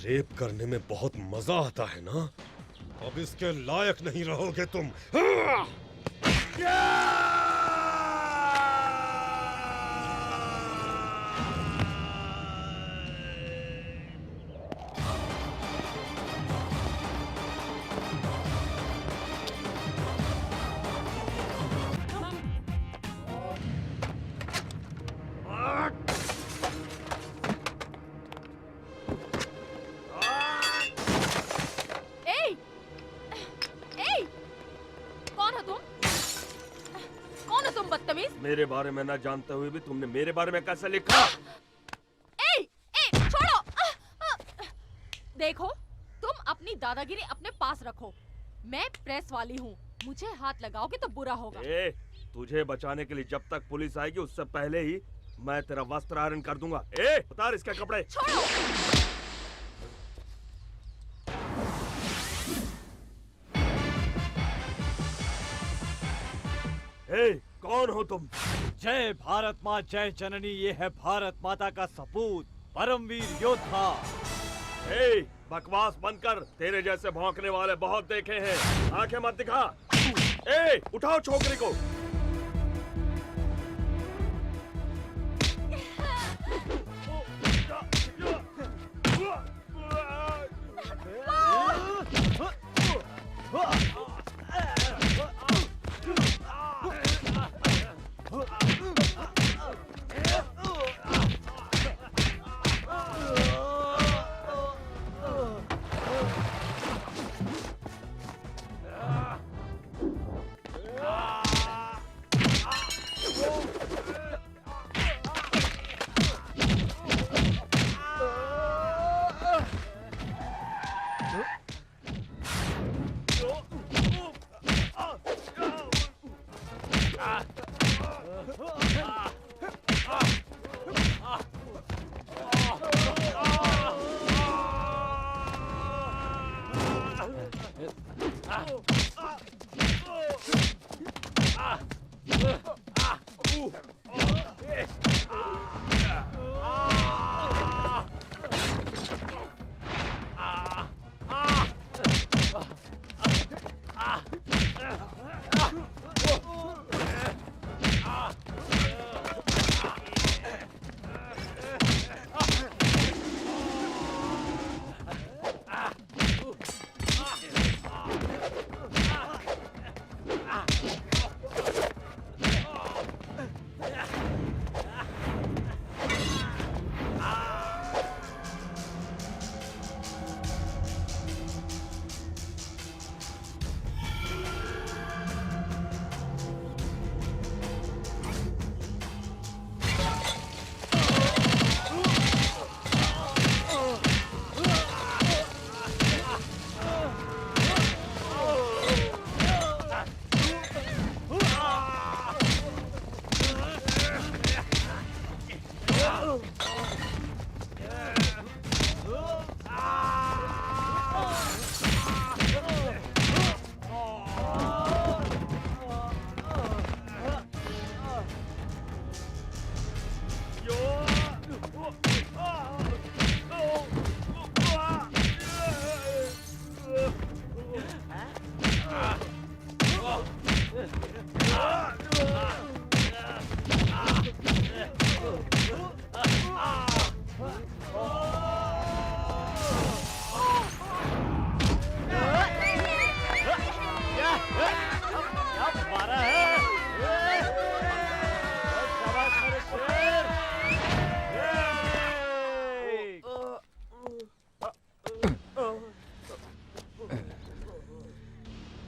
Rape करने में बहुत मजा आता है ना? अब इसके लायक नहीं रहोगे तुम। हाँ! मेरे बारे में ना जानते हुए भी तुमने मेरे बारे में कैसे लिखा? छोड़ो! देखो, तुम अपनी दादागिरी अपने पास रखो। मैं प्रेस वाली हूँ, मुझे हाथ लगाओगे तो बुरा होगा। तुझे बचाने के लिए जब तक पुलिस आएगी उससे पहले ही मैं तेरा वस्त्र आयरन कर दूंगा। उतार इसके कपड़े। छोड़ो! कौन हो तुम? जय भारत माँ जय जननी, ये है भारत माता का सपूत, परमवीर योद्धा। बकवास बंद कर, तेरे जैसे भौंकने वाले बहुत देखे हैं। आंखें मत दिखा। उठाओ छोकरी को।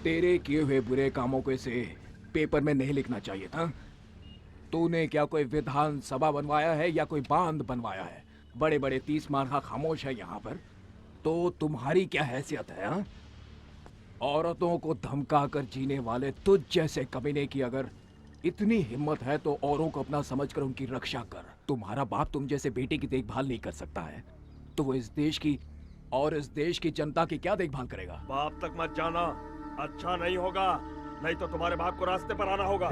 तेरे किए हुए बुरे कामों को इसे पेपर में नहीं लिखना चाहिए था। तूने क्या कोई विधान सभा बनवाया है या कोई बांध बनवाया है? बड़े बड़े 30 मार्का खामोश है यहाँ पर, तो तुम्हारी क्या हैसियत है? हा? औरतों को धमका कर जीने वाले तुझ जैसे कमीने की अगर इतनी हिम्मत है तो औरों को अपना समझकर उनकी रक्षा कर। तुम्हारा बाप तुम जैसे बेटे की देखभाल नहीं कर सकता है तो वो इस देश की और इस देश की जनता की क्या देखभाल करेगा? बाप तक मत जाना, अच्छा नहीं होगा, नहीं तो तुम्हारे बाप को रास्ते पर आना होगा।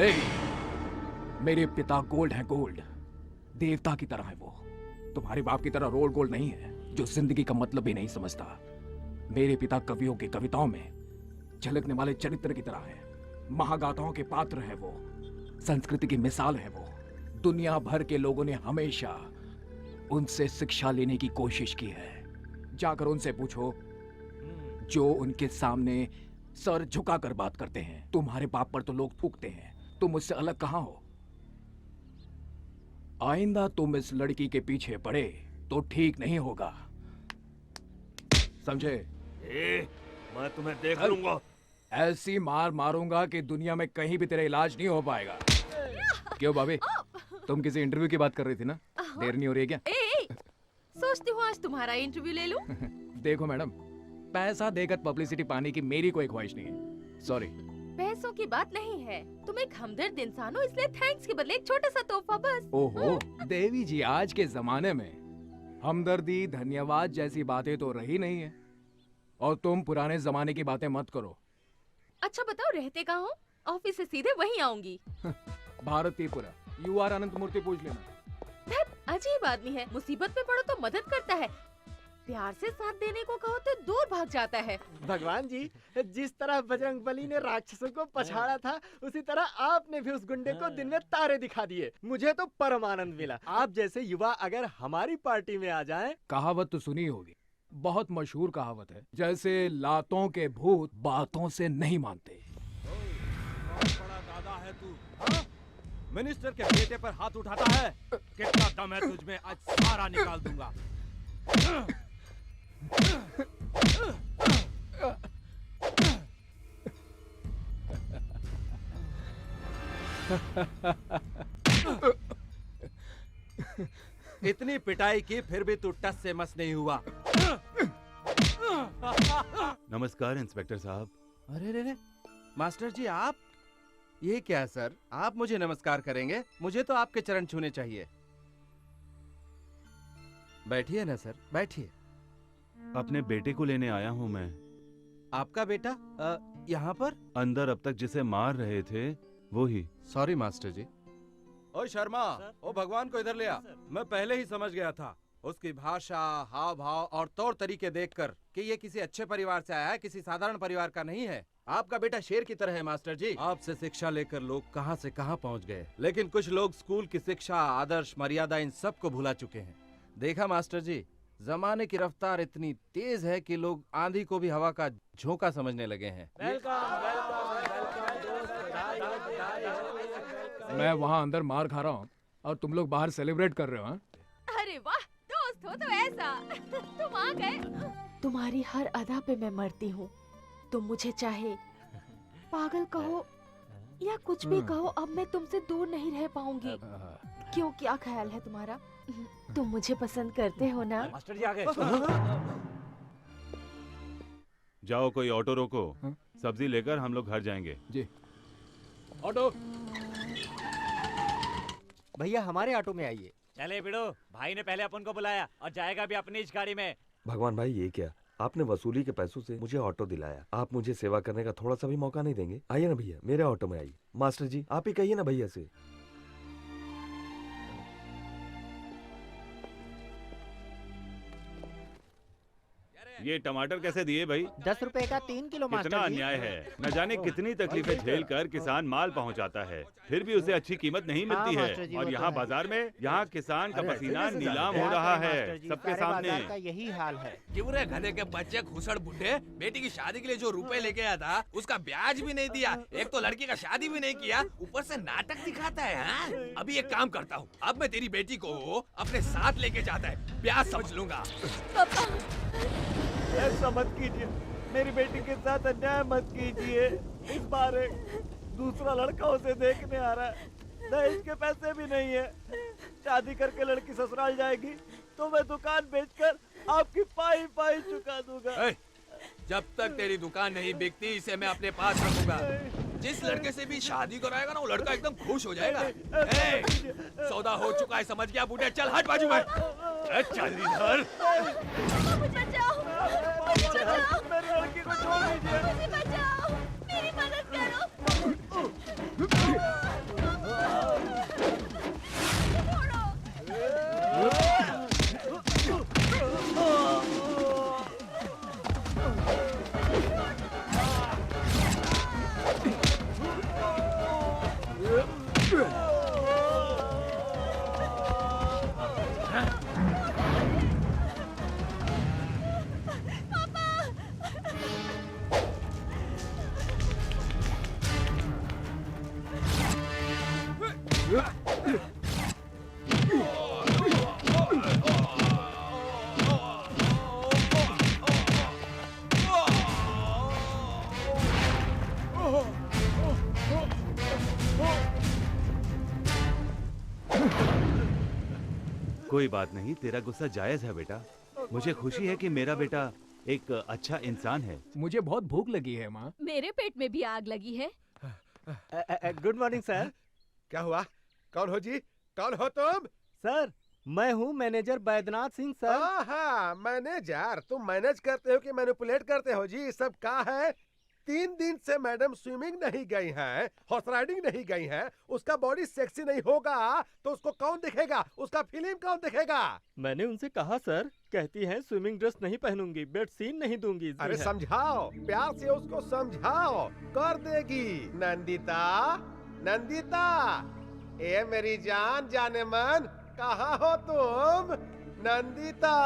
मेरे पिता गोल्ड है, गोल्ड देवता की तरह है वो, तुम्हारे बाप की तरह रोल गोल्ड नहीं है। जो जिंदगी का मतलब भी नहीं समझता। मेरे पिता कवियों की कविताओं में झलकने वाले चरित्र की तरह है, महागाथाओं के पात्र है वो, संस्कृति की मिसाल है वो। दुनिया भर के लोगों ने हमेशा उनसे शिक्षा लेने की कोशिश की है। जाकर उनसे पूछो जो उनके सामने सर झुकाकर बात करते हैं। तुम्हारे बाप पर तो लोग थूकते हैं, तुम उससे अलग कहां हो? आइंदा तुम इस लड़की के पीछे पड़े तो ठीक नहीं होगा, समझे? मैं तुम्हें देख लूंगा। ऐसी मार मारूंगा कि दुनिया में कहीं भी तेरा इलाज नहीं हो पाएगा। क्यों भाभी, तुम किसी इंटरव्यू की बात कर रही थी ना? देर नहीं हो रही है क्या? सोचती हूँ आज तुम्हारा इंटरव्यू ले लूं। देखो मैडम, पैसा देकर पब्लिसिटी पाने की मेरी कोई ख्वाहिश नहीं है। सॉरी। पैसों की बात नहीं है, तुम एक हमदर्द इंसान हो, इसलिए थैंक्स के बदले एक छोटा सा तोहफा बस। ओहो देवी जी, आज के जमाने में हमदर्दी धन्यवाद जैसी बातें तो रही नहीं है, और तुम पुराने जमाने की बातें मत करो। अच्छा बताओ रहते कहाँ हो? ऑफिस से सीधे वहीं आऊंगी। भारतीपुरा, UR अनंत मूर्ति पूछ लेना। अजीब आदमी है, मुसीबत में पड़ो तो मदद करता है, प्यार से साथ देने को कहो तो दूर भाग जाता है। भगवान जी, जिस तरह बजरंगबली ने राक्षसों को पछाड़ा था, उसी तरह आपने भी उस गुंडे को दिन में तारे दिखा दिए। मुझे तो परम आनंद मिला। आप जैसे युवा अगर हमारी पार्टी में आ जाएं। कहावत तो सुनी होगी, बहुत मशहूर कहावत है, जैसे लातों के भूत बातों से नहीं मानते। बड़ा दादा है तू, हाँ? मिनिस्टर के बेटे पर हाथ उठाता है? कितना दम है तुझमें, आज सारा निकाल दूंगा। इतनी पिटाई की फिर भी तू टस से मस नहीं हुआ। नमस्कार इंस्पेक्टर साहब। अरे रे, मास्टर जी आप? ये क्या सर, आप मुझे नमस्कार करेंगे? मुझे तो आपके चरण छूने चाहिए। बैठिए ना सर, बैठिए। अपने बेटे को लेने आया हूँ मैं। आपका बेटा यहाँ पर? अंदर अब तक जिसे मार रहे थे वो ही। सॉरी मास्टर जी। ओ शर्मा, ओ भगवान को इधर ले आ। मैं पहले ही समझ गया था, उसकी भाषा, हाव भाव और तौर तरीके देखकर कि ये किसी अच्छे परिवार से आया है, किसी साधारण परिवार का नहीं है। आपका बेटा शेर की तरह है मास्टर जी। आपसे शिक्षा लेकर लोग कहां से कहां पहुंच गए, लेकिन कुछ लोग स्कूल की शिक्षा, आदर्श, मर्यादा इन सब को भुला चुके हैं। देखा मास्टर जी, जमाने की रफ्तार इतनी तेज है कि लोग आंधी को भी हवा का झोंका समझने लगे हैं। मैं वहाँ अंदर मार खा रहा हूँ और तुम लोग बाहर सेलिब्रेट कर रहे हो, हाँ? अरे वाह, दोस्त हो तो ऐसा। तुम आ गए। तुम्हारी हर अदा पे मैं मरती हूँ। तुम मुझे चाहे पागल कहो या कुछ भी कहो, अब मैं तुमसे दूर नहीं रह पाऊंगी। क्यों, क्या ख्याल है तुम्हारा? तुम मुझे पसंद करते हो ना? मास्टर जी आ गए। जाओ कोई ऑटो रोको, सब्जी लेकर हम लोग घर जाएंगे। जी। ऑटो। भैया हमारे ऑटो में आइए। चले बिड़ो, भाई ने पहले अपन को बुलाया और जाएगा भी अपनी इस गाड़ी में। भगवान भाई, ये क्या? आपने वसूली के पैसों से मुझे ऑटो दिलाया, आप मुझे सेवा करने का थोड़ा सा भी मौका नहीं देंगे? आइए ना भैया, मेरे ऑटो में आइए। मास्टर जी आप ही कहिए ना भैया से। ये टमाटर कैसे दिए भाई? 10 रुपए का 3 किलो कितना मास्टर जी। अन्याय है। न जाने कितनी तकलीफें झेल कर किसान माल पहुंचाता है, फिर भी उसे अच्छी कीमत नहीं मिलती मास्टर जी, है। और वो तो यहाँ है। बाजार में यहाँ किसान का पसीना नीलाम हो क्या रहा करें है मास्टर जी, सबके सारे बाजार सामने। का यही हाल है। क्यों रे गधे के बच्चे घुसड़ बुड्ढे, बेटी की शादी के लिए जो रुपए लेके आया था उसका ब्याज भी नहीं दिया। एक तो लड़की का शादी भी नहीं किया, ऊपर से नाटक दिखाता है। हाँ? अभी एक काम करता हूँ, अब मैं तेरी बेटी को अपने साथ लेके जाता है, ब्याज समझ लूंगा। ऐसा मत कीजिए, मेरी बेटी के साथ अन्याय मत कीजिए। इस बार एक दूसरा लड़का उसे देखने आ रहा है, दहेज के पैसे भी नहीं है। शादी करके लड़की ससुराल जाएगी तो मैं दुकान बेचकर आपकी पाई पाई चुका दूंगा। जब तक तेरी दुकान नहीं बिकती इसे मैं अपने पास रखूंगा। जिस लड़के से भी शादी कराएगा ना वो लड़का एकदम खुश हो जाएगा। सौदा हो चुका है, समझ गया बूढ़े, चल हट बाजू में। चल इधर। मुझे बचाओ, मुझे बचाओ, मेरी लड़की को छोड़ दीजिए। मुझे बचाओ, मेरी मदद करो। छोड़ो। कोई बात नहीं, तेरा गुस्सा जायज है बेटा। मुझे खुशी है कि मेरा बेटा एक अच्छा इंसान है। मुझे बहुत भूख लगी है माँ। मेरे पेट में भी आग लगी है। Good morning sir. क्या हुआ? कौन हो जी? कौन हो तुम? सर मैं हूँ मैनेजर बैद्यनाथ सिंह सर। हाँ, मैनेजर। तुम मैनेज करते हो कि मैनिपुलेट करते हो जी? सब क्या है? 3 दिन से मैडम स्विमिंग नहीं गई हैं, हॉर्स राइडिंग नहीं गई हैं, उसका बॉडी सेक्सी नहीं होगा तो उसको कौन दिखेगा? उसका फिल्म कौन दिखेगा? मैंने उनसे कहा सर, कहती हैं स्विमिंग ड्रेस नहीं पहनूंगी, बेड सीन नहीं दूंगी। अरे समझाओ, प्यार से उसको समझाओ, कर देगी। नंदिता, नंदिता, ए मेरी जान जाने मन, कहाँ हो तुम? नंदिता।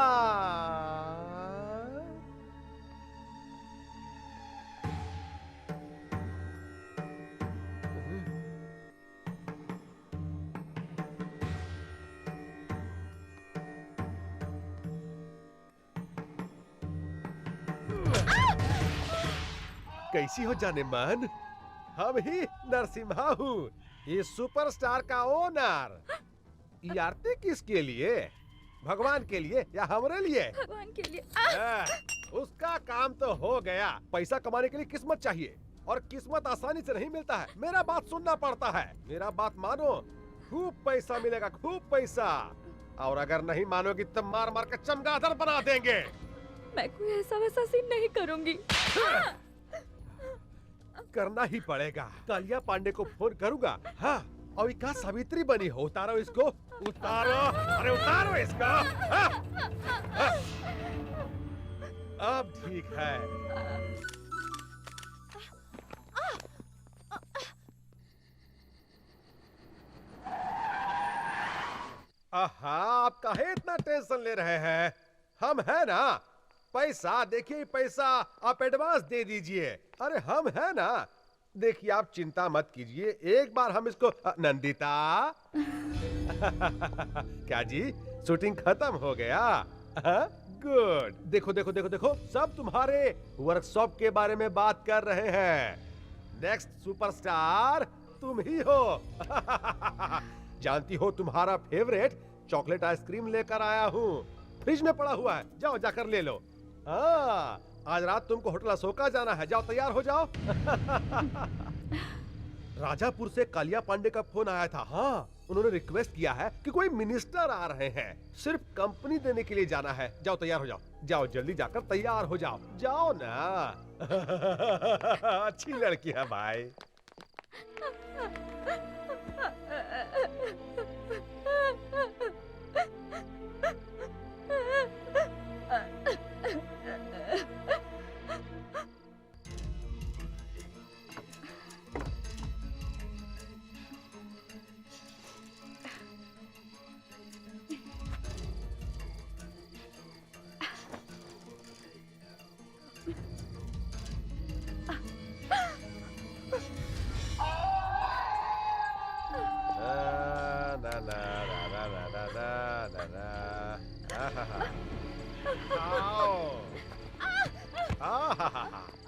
कैसी हो जाने मन? हम ही नरसिम्हा हूँ, ये सुपरस्टार का ओनर। ये आरती किसके लिए? भगवान के लिए या हमारे लिए? भगवान के लिए। उसका काम तो हो गया। पैसा कमाने के लिए किस्मत चाहिए, और किस्मत आसानी से नहीं मिलता है। मेरा बात सुनना पड़ता है। मेरा बात मानो, खूब पैसा मिलेगा, खूब पैसा। और अगर नहीं मानोगी तो मार मार के चमगादड़ बना देंगे। मैं कोई ऐसा वैसा सीन नहीं करूंगी। करना ही पड़ेगा। कालिया पांडे को फोन करूंगा। हाँ, और क्या सावित्री बनी हो? उतारो इसको, उतारो। अरे उतारो इसको। हाँ? हाँ? अब ठीक है। आहा, आप काहे इतना टेंशन ले रहे हैं? हम है ना। पैसा देखिए, पैसा आप एडवांस दे दीजिए। अरे हम है ना। देखिए, आप चिंता मत कीजिए, एक बार हम इसको नंदिता। क्या जी, शूटिंग खत्म हो गया? गुड। देखो देखो देखो देखो, सब तुम्हारे वर्कशॉप के बारे में बात कर रहे हैं। नेक्स्ट सुपरस्टार तुम ही हो। जानती हो, तुम्हारा फेवरेट चॉकलेट आइसक्रीम लेकर आया हूँ। फ्रिज में पड़ा हुआ है, जाओ जाकर ले लो। हाँ, आज रात तुमको होटल अशोका जाना है, जाओ तैयार हो जाओ। राजापुर से कालिया पांडे का फोन आया था। हाँ, उन्होंने रिक्वेस्ट किया है कि कोई मिनिस्टर आ रहे हैं, सिर्फ कंपनी देने के लिए जाना है। जाओ तैयार हो जाओ, जाओ जल्दी जाकर तैयार हो जाओ, जाओ ना। अच्छी लड़की है भाई।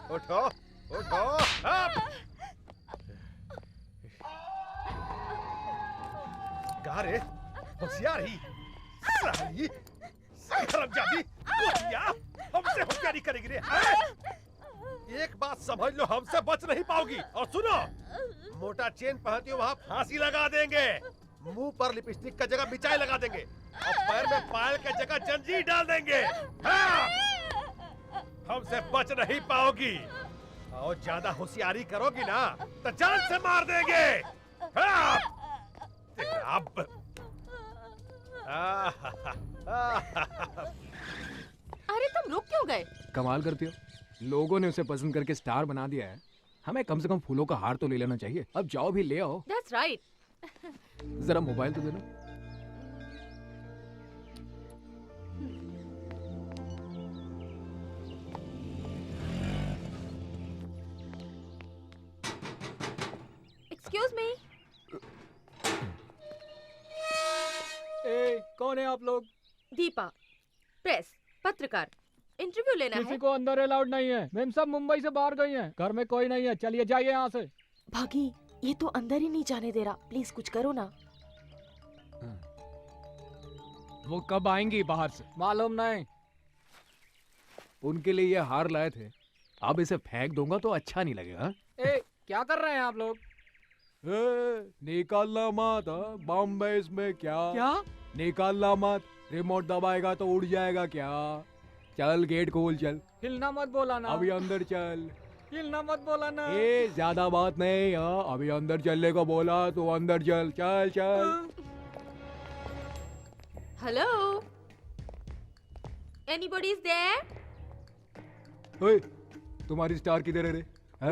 उठो उठो। कहा रे होशियार ही साली, हरामजादी, कुतिया, हमसे होशियारी करेगी रे। एक बात समझ लो, हमसे बच नहीं पाओगी। और सुनो, मोटा चेन पहनती हो वहाँ फांसी लगा देंगे, मुंह पर लिपस्टिक का जगह मिचाई लगा देंगे, और पैर में पायल का जगह जंजीर डाल देंगे। हाँ! हमसे बच नहीं पाओगी, और ज्यादा होशियारी करोगी ना तो जान से मार देंगे। हाँ! अब अरे तुम रुक क्यों गए? कमाल करती हो, लोगों ने उसे पसंद करके स्टार बना दिया है, हमें कम से कम फूलों का हार तो ले लेना चाहिए। अब जाओ भी ले आओ। That's right. जरा मोबाइल तो दे दो। Excuse me. कौन है आप लोग? दीपा, प्रेस, पत्रकार, इंटरव्यू लेना किसी है। को अंदर अलाउड नहीं है। मैम सब मुंबई से बाहर गई हैं। घर में कोई नहीं है। चलिए जाइए यहाँ से। भागी, ये तो अंदर ही नहीं जाने दे रहा। प्लीज कुछ करो ना। वो कब आएंगी बाहर से? मालूम नहीं। उनके लिए ये हार लाए थे। अब इसे फेंक दूंगा तो अच्छा नहीं लगेगा। ए, क्या कर रहे हैं आप लोग? निकालना मत। बॉम्बे इसमें क्या निकालना मत। रिमोट दबाएगा तो उड़ जाएगा क्या? चल गेट खोल चल। हिलना मत बोला ना। अभी अंदर चल। हिलना मत बोला ना। ए ज्यादा बात नहीं। अभी अंदर चलने को बोला तो अंदर चल। चल चल। Hello, anybody is there? ओए, तुम्हारी स्टार किधर है रे?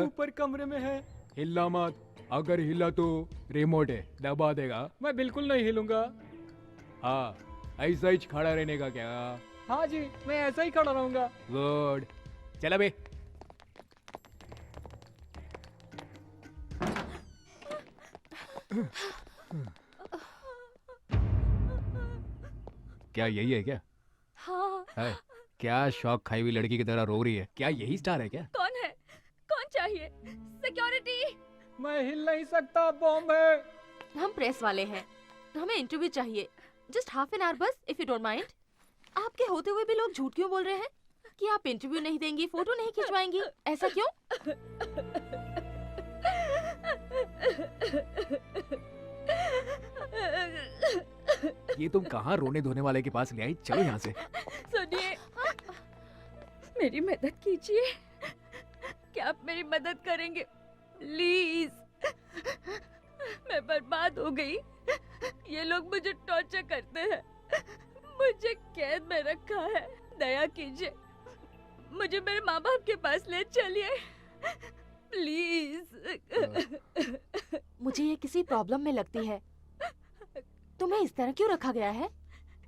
ऊपर कमरे में है। हिलना मत। अगर हिला तो रिमोट है, दबा देगा। मैं बिल्कुल नहीं हिलूंगा। हाँ, ऐसा ही खड़ा रहने का क्या? हाँ जी, मैं ऐसा ही खड़ा रहूंगा। गुड। चल बे। क्या यही है क्या? हाँ। है? क्या शौक खाई हुई लड़की की तरह रो रही है? क्या यही स्टार है क्या? कौन है? कौन चाहिए? सिक्योरिटी। मैं हिल नहीं सकता, बॉम्ब है। हम प्रेस वाले हैं, हमें इंटरव्यू चाहिए। जस्ट हाफ एन आवर बस, इफ यू डोंट माइंड। आपके होते हुए भी लोग झूठ क्यों बोल रहे हैं कि आप इंटरव्यू नहीं देंगी, फोटो नहीं खिंचवाएंगी? ऐसा क्यों? ये तुम कहाँ रोने धोने वाले के पास ले आई? चलो यहाँ से। सुनिए, मेरी मदद कीजिए। क्या आप मेरी मदद करेंगे प्लीज? मैं बर्बाद हो गई। ये लोग मुझे टॉर्चर करते हैं, मुझे कैद में रखा है। दया कीजिए, मुझे मेरे माँ बाप के पास ले चलिए प्लीज। मुझे ये किसी प्रॉब्लम में लगती है। तुम्हें इस तरह क्यों रखा गया है?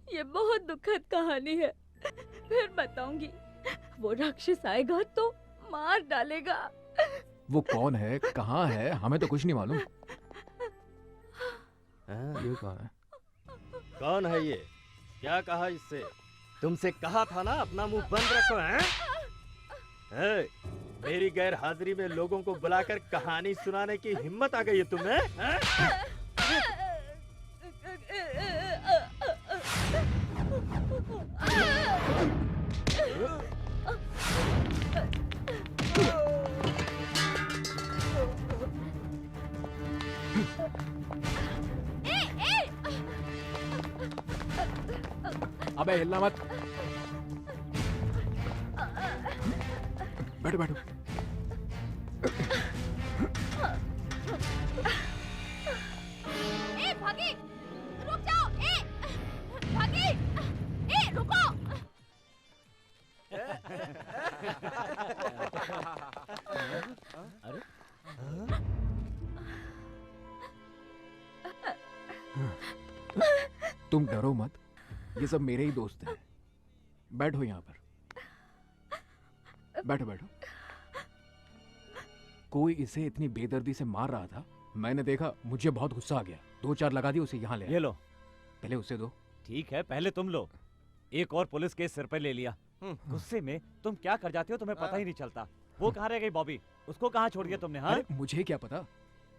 ये बहुत दुखद कहानी है, फिर बताऊंगी। वो राक्षस आएगा तो मार डालेगा। वो कौन है, कहाँ है? हमें तो कुछ नहीं मालूम। ये कौन है? कौन है ये? क्या कहा इससे? तुमसे कहा था ना अपना मुंह बंद रखो। हैं? मेरी गैर हाजिरी में लोगों को बुलाकर कहानी सुनाने की हिम्मत आ गई है तुम्हें? अबे हिलना मत। बैठो बैठो। ए भागी, रुक जाओ। ए भागी, ए रुको। अरे तुम डरो मत, ये सब मेरे ही दोस्त हैं। बैठो यहाँ पर, बैठो बैठो। कोई इसे इतनी बेदर्दी से मार रहा था, मैंने देखा, मुझे बहुत गुस्सा आ गया। 2-4 लगा दी, उसे यहाँ ले आया। ये लो। पहले उसे दो। ठीक है, पहले तुम लो। एक और पुलिस केस सिर पे ले लिया। गुस्से में तुम क्या कर जाते हो तुम्हें पता ही नहीं चलता। वो कहाँ रह गई बॉबी? उसको कहाँ छोड़ दिया तुमने? हाँ, अरे मुझे क्या पता,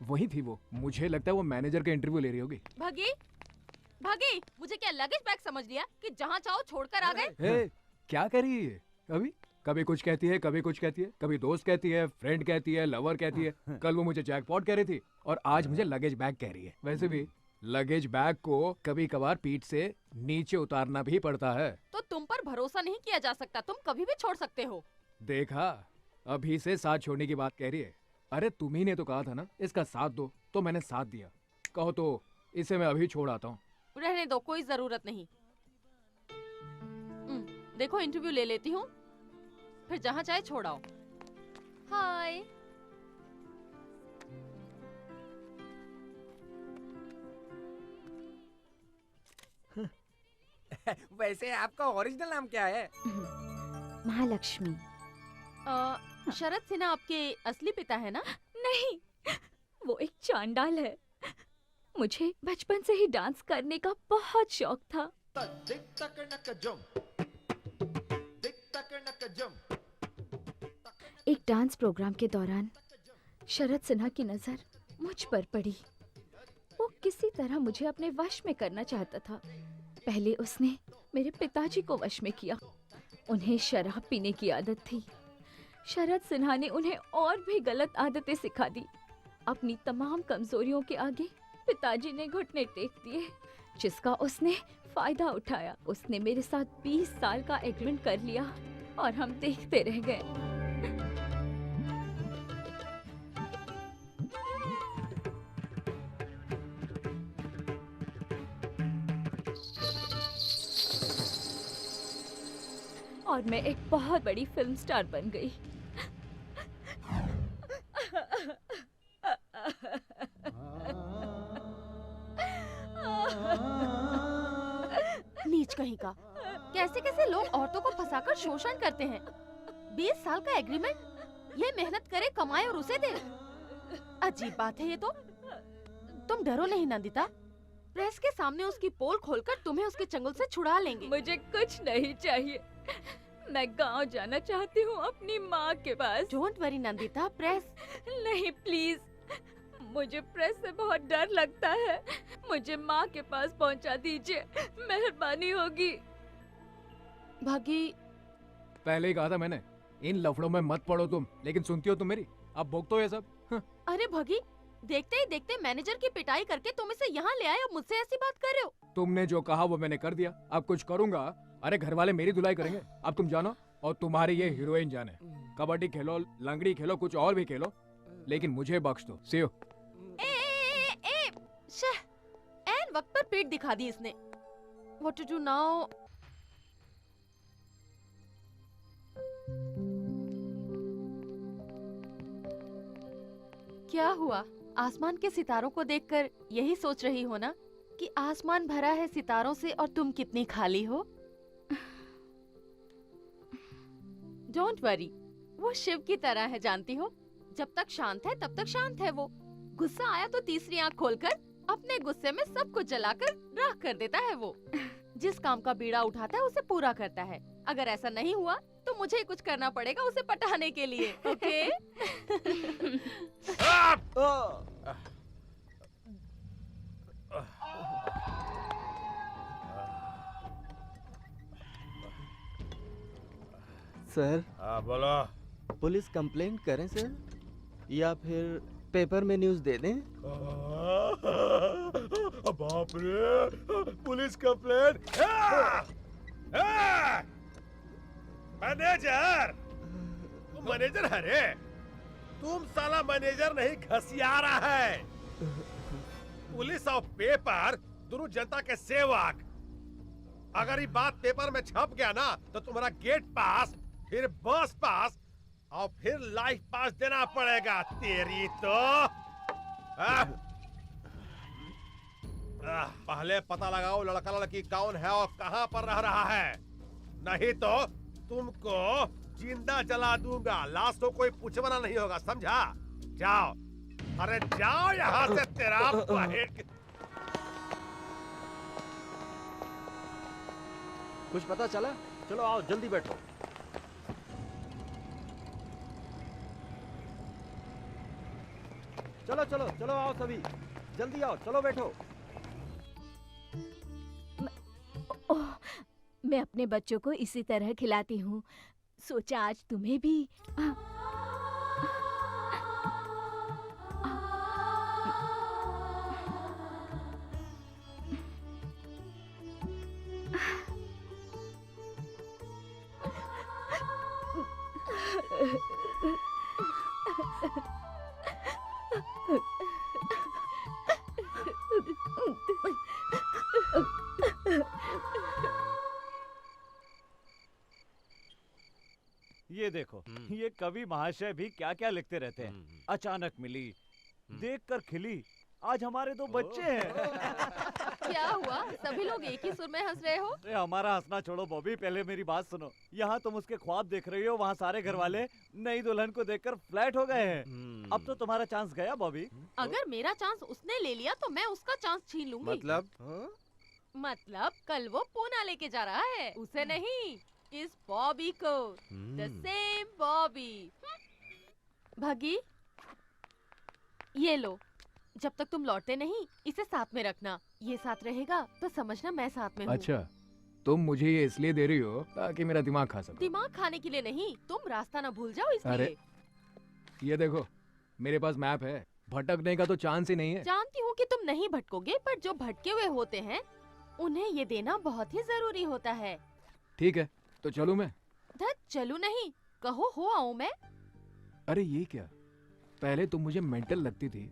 वही थी वो। मुझे लगता है वो मैनेजर का इंटरव्यू ले रही होगी। भागी, भागी, मुझे क्या लगेज बैग समझ लिया कि जहाँ चाहो छोड़कर आ गए? क्या कर रही है? कभी कुछ कहती है, कभी कुछ कहती है, कभी दोस्त कहती है, फ्रेंड कहती है, लवर कहती है। कल वो मुझे जैकपॉट कह रही थी और आज मुझे लगेज बैग कह रही है। वैसे भी लगेज बैग को कभी कभार पीठ से नीचे उतारना भी पड़ता है। तो तुम पर भरोसा नहीं किया जा सकता, तुम कभी भी छोड़ सकते हो। देखा, अभी से साथ छोड़ने की बात कह रही है। अरे तुम्ही ने तो कहा था ना इसका साथ दो, तो मैंने साथ दिया। कहो तो इसे मैं अभी छोड़ आता हूँ। रहने दो, कोई जरूरत नहीं। देखो इंटरव्यू ले लेती हूँ, फिर जहाँ चाहे छोड़ आओ। हाय। वैसे आपका ओरिजिनल नाम क्या है? महालक्ष्मी। शरद सिन्हा आपके असली पिता है ना? नहीं, वो एक चांडाल है। मुझे बचपन से ही डांस करने का बहुत शौक था। एक डांस प्रोग्राम के दौरान शरद सिन्हा की नजर मुझ पर पड़ी। वो किसी तरह मुझे अपने वश में करना चाहता था। पहले उसने मेरे पिताजी को वश में किया। उन्हें शराब पीने की आदत थी। शरद सिन्हा ने उन्हें और भी गलत आदतें सिखा दी। अपनी तमाम कमजोरियों के आगे पिताजी ने घुटने टेक दिए, जिसका उसने फायदा उठाया। उसने मेरे साथ 20 साल का एग्रीमेंट कर लिया और हम देखते रह गए। और मैं एक बहुत बड़ी फिल्म स्टार बन गई। नीच कहीं का, कैसे कैसे लोग औरतों को फंसाकर शोषण करते हैं। 20 साल का एग्रीमेंट, ये मेहनत करे, कमाए और उसे दे। अजीब बात है ये तो। तुम डरो नहीं नंदिता, प्रेस के सामने उसकी पोल खोलकर तुम्हें उसके चंगुल से छुड़ा लेंगे। मुझे कुछ नहीं चाहिए। मैं गांव जाना चाहती हूँ अपनी माँ के पास। डोंट वरी नंदिता, प्रेस नहीं प्लीज, मुझे प्रेस से बहुत डर लगता है। मुझे माँ के पास पहुँचा दीजिए, मेहरबानी होगी। भागी, पहले ही कहा था मैंने, इन लफड़ों में मत पड़ो तुम, लेकिन सुनती हो तुम मेरी? अब भोगते हो ये सब। अरे भगी, देखते ही देखते मैनेजर की पिटाई करके तुम इसे यहाँ ले आए और मुझसे ऐसी बात कर रहे हो। तुमने जो कहा वो मैंने कर दिया, अब कुछ करूंगा। अरे घर वाले मेरी धुलाई करेंगे। अब तुम जानो और तुम्हारी ये हीरोइन जाने। कबड्डी खेलो, लंगड़ी खेलो, कुछ और भी खेलो, लेकिन मुझे बख्श दो। सी यू। एन वक्त पर पेट दिखा दी इसने। What to do now? क्या हुआ? आसमान के सितारों को देखकर यही सोच रही हो ना कि आसमान भरा है सितारों से और तुम कितनी खाली हो? डोंट वरी, वो शिव की तरह है, जानती हो। जब तक शांत है तब तक शांत है वो। गुस्सा आया तो तीसरी आंख खोलकर अपने गुस्से में सब कुछ जलाकर राख कर देता है वो। जिस काम का बीड़ा उठाता है उसे पूरा करता है। अगर ऐसा नहीं हुआ तो मुझे ही कुछ करना पड़ेगा उसे पटाने के लिए। ओके? सर, हाँ बोलो। पुलिस कंप्लेंट करें सर, या फिर पेपर में न्यूज़ दे दें? बाप रे, पुलिस कंप्लेंट। मैनेजर, मैनेजर है रे। तुम साला मैनेजर नहीं, घसियारा है। पुलिस और पेपर दोनों जनता के सेवक। अगर ये बात पेपर में छप गया ना तो तुम्हारा गेट पास, फिर बस पास और फिर लाइफ पास देना पड़ेगा। तेरी तो पहले पता लगाओ लड़का लड़की कौन है और कहां पर रह रहा है, नहीं तो तुमको जिंदा जला दूंगा। लाश को कोई पूछवाना नहीं होगा, समझा? जाओ, अरे जाओ यहाँ से। तेरा कुछ पता चला? चलो आओ, जल्दी बैठो। चलो चलो चलो, आओ सभी, जल्दी आओ, चलो बैठो। मैं अपने बच्चों को इसी तरह खिलाती हूँ, सोचा आज तुम्हें भी। ये देखो, ये कवि महाशय भी क्या क्या लिखते रहते हैं। अचानक मिली, देखकर खिली, आज हमारे 2 बच्चे हैं। क्या हुआ? सभी लोग एक ही सुर में हंस रहे हो? अरे हमारा हंसना छोड़ो बॉबी, पहले मेरी बात सुनो। यहाँ तुम उसके ख्वाब देख रही हो, वहाँ सारे घर वाले नई दुल्हन को देखकर फ्लैट हो गए हैं। अब तो तुम्हारा चांस गया बॉबी। अगर मेरा चांस उसने ले लिया तो मैं उसका चांस छीन लूंगी। मतलब कल वो पूना लेके जा रहा है, उसे नहीं, इस बॉबी को। The same Bobby. भगी, ये लो, जब तक तुम लौटते नहीं इसे साथ में रखना। ये साथ रहेगा तो समझना मैं साथ में हूँ। अच्छा, तुम मुझे ये इसलिए दे रही हो ताकि मेरा दिमाग खा सको। दिमाग खाने के लिए नहीं, तुम रास्ता ना भूल जाओ इसलिए। अरे ये देखो, मेरे पास मैप है, भटकने का तो चांस ही नहीं है। जानती हूँ कि तुम नहीं भटकोगे, पर जो भटके हुए होते हैं उन्हें ये देना बहुत ही जरूरी होता है। ठीक है, तो चलूं मैं? धत, चलूं नहीं, कहो हो आऊं मैं। अरे ये क्या, पहले तुम मुझे मेंटल लगती थी,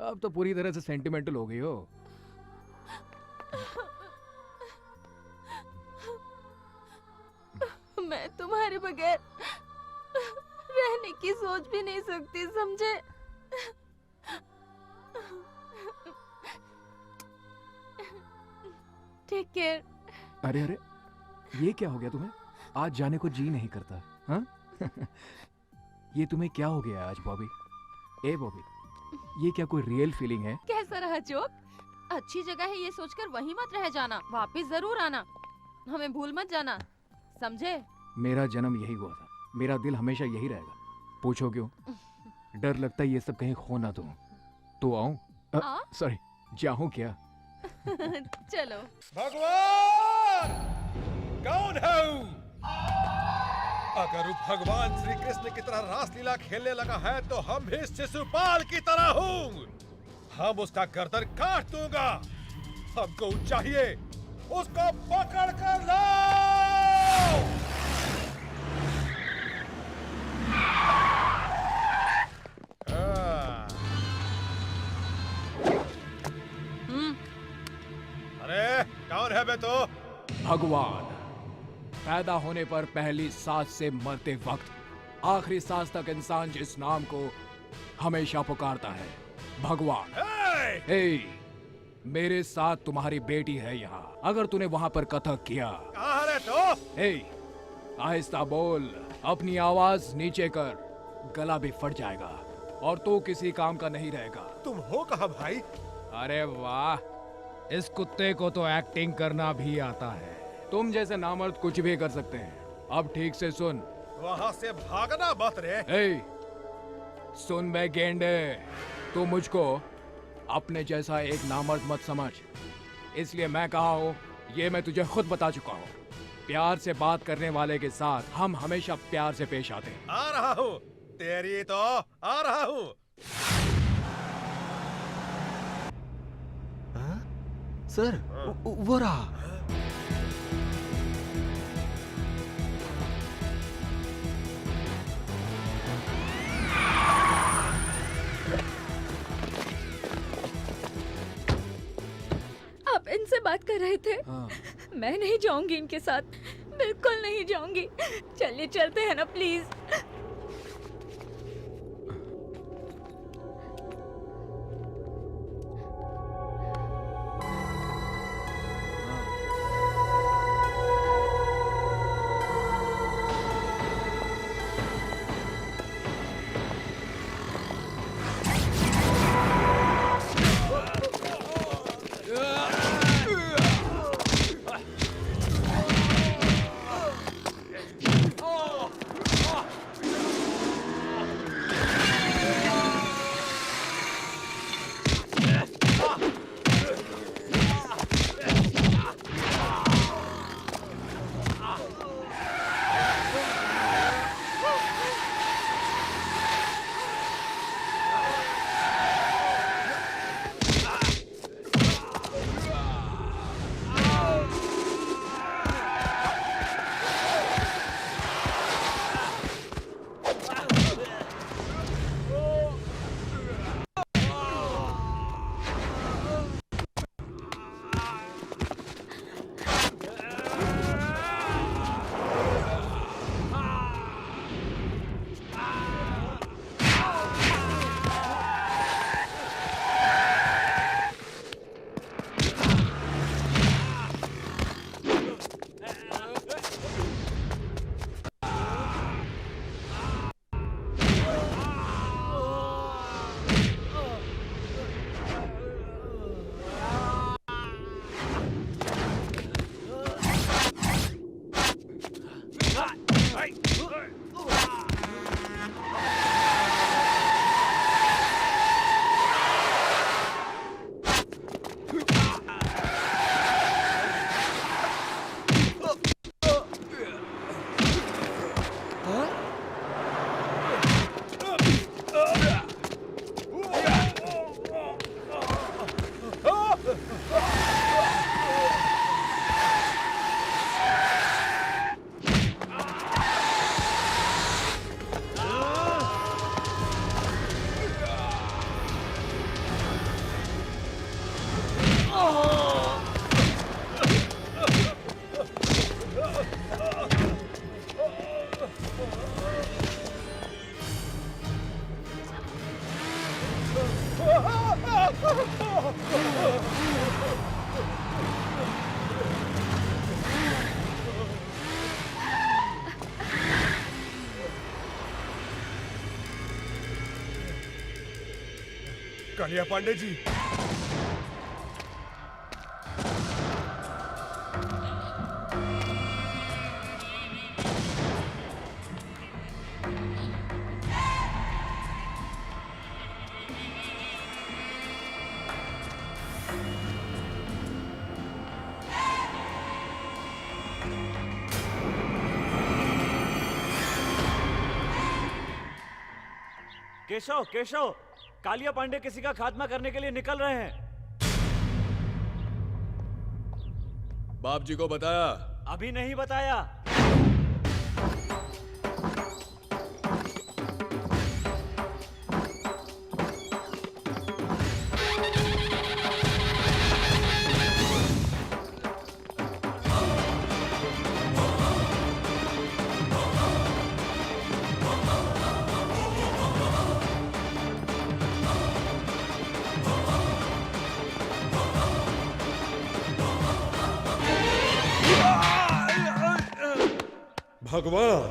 अब तो पूरी तरह से सेंटिमेंटल हो गई हो। मैं तुम्हारे बगैर रहने की सोच भी नहीं सकती, समझे? Take care. अरे अरे, ये क्या हो गया तुम्हें? आज जाने को जी नहीं करता, हाँ? ये तुम्हें क्या हो गया आज बॉबी? ए बॉबी, ये क्या कोई रियल फीलिंग है? कैसा रहा जोक? अच्छी जगह है ये सोचकर वहीं मत रह जाना, वापस जरूर आना, हमें भूल मत जाना, समझे? मेरा जन्म यही हुआ था, मेरा दिल हमेशा यही रहेगा। पूछो क्यों? डर लगता है ये सब कहीं खो ना दूं। तो आऊं? सॉरी, जाऊं क्या? चलो। भगवान कौन है? अगर वो भगवान श्री कृष्ण की तरह रासलीला खेलने लगा है तो हम भी शिशुपाल की तरह हूँ। हम उसका गर्दन काट दूंगा। हमको चाहिए, उसको पकड़ कर लाओ। अरे कौन है बे तो? भगवान। पैदा होने पर पहली सांस से मरते वक्त आखिरी सांस तक इंसान जिस नाम को हमेशा पुकारता है, भगवान। हे, मेरे साथ तुम्हारी बेटी है यहाँ। अगर तूने वहाँ पर कथक किया, कहाँ है तो? हे, आहिस्ता बोल, अपनी आवाज नीचे कर, गला भी फट जाएगा और तू किसी काम का नहीं रहेगा। तुम हो कहाँ भाई? अरे वाह, इस कुत्ते को तो एक्टिंग करना भी आता है। तुम जैसे नामर्द कुछ भी कर सकते हैं। अब ठीक से सुन। वहाँ से भागना मत रे। ए, सुन बे गेंडे, तू मुझको अपने जैसा एक नामर्द मत समझ। इसलिए मैं कहा हूँ, ये मैं तुझे खुद बता चुका हूँ। प्यार से बात करने वाले के साथ हम हमेशा प्यार से पेश आते हैं। आ रहा हूँ, तेरी तो आ रहा हूँ। सर, वो रहा। आप इनसे बात कर रहे थे? हाँ। मैं नहीं जाऊंगी इनके साथ, बिल्कुल नहीं जाऊंगी। चलिए चलते हैं ना प्लीज। कालिया पांडे जी, केशव केशव, कालिया पांडे किसी का खात्मा करने के लिए निकल रहे हैं। बाप जी को बताया? अभी नहीं बताया। भगवान,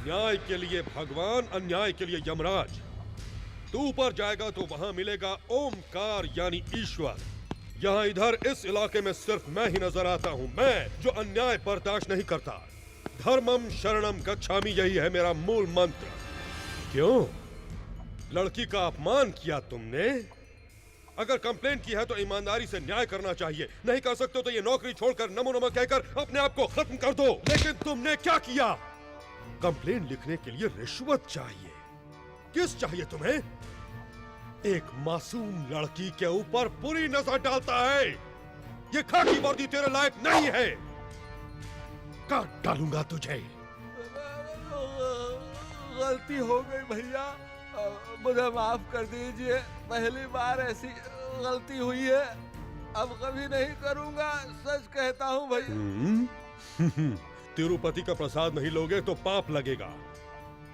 न्याय के लिए भगवान, अन्याय के लिए यमराज। तू ऊपर जाएगा तो वहां मिलेगा ओमकार यानी ईश्वर। यहाँ इधर इस इलाके में सिर्फ मैं ही नजर आता हूँ, मैं जो अन्याय बर्दाश्त नहीं करता। धर्मम शरणम गच्छामि, यही है मेरा मूल मंत्र। क्यों? लड़की का अपमान किया तुमने? अगर कंप्लेन की है तो ईमानदारी से न्याय करना चाहिए। नहीं कर सकते तो ये नौकरी छोड़कर नमो नमः कहकर अपने आप को खत्म कर दो। लेकिन तुमने क्या किया? कंप्लेन लिखने के लिए रिश्वत चाहिए। किस चाहिए तुम्हें? एक मासूम लड़की के ऊपर बुरी नजर डालता है। ये खाकी वर्दी तेरे लायक नहीं है। काट डालूंगा तुझे। गलती हो गई भैया, मुझे माफ कर दीजिए। पहली बार ऐसी गलती हुई है, अब कभी नहीं करूंगा, सच कहता हूँ भैया। तिरुपति का प्रसाद नहीं लोगे तो पाप लगेगा,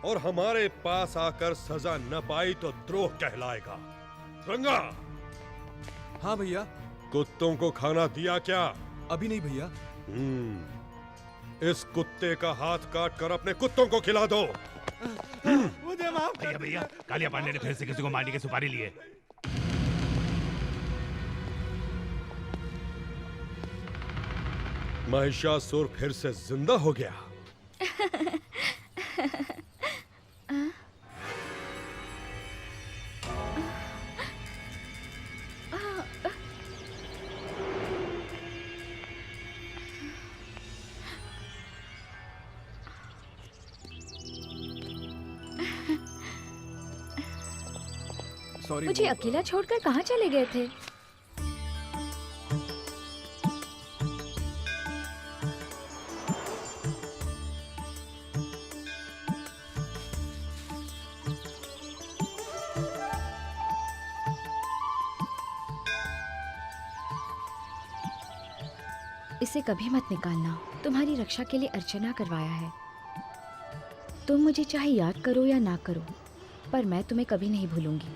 और हमारे पास आकर सजा न पाई तो द्रोह कहलाएगा। रंगा। हाँ भैया। कुत्तों को खाना दिया क्या? अभी नहीं भैया। इस कुत्ते का हाथ काट कर अपने कुत्तों को खिला दो। मुझे माफ कर भैया, कालिया पांडे ने फिर से किसी को मारने की सुपारी ली है। महिषासुर फिर से जिंदा हो गया। मुझे अकेला छोड़कर कहाँ चले गए थे? इसे कभी मत निकालना। तुम्हारी रक्षा के लिए अर्चना करवाया है। तुम मुझे चाहे याद करो या ना करो, पर मैं तुम्हें कभी नहीं भूलूंगी।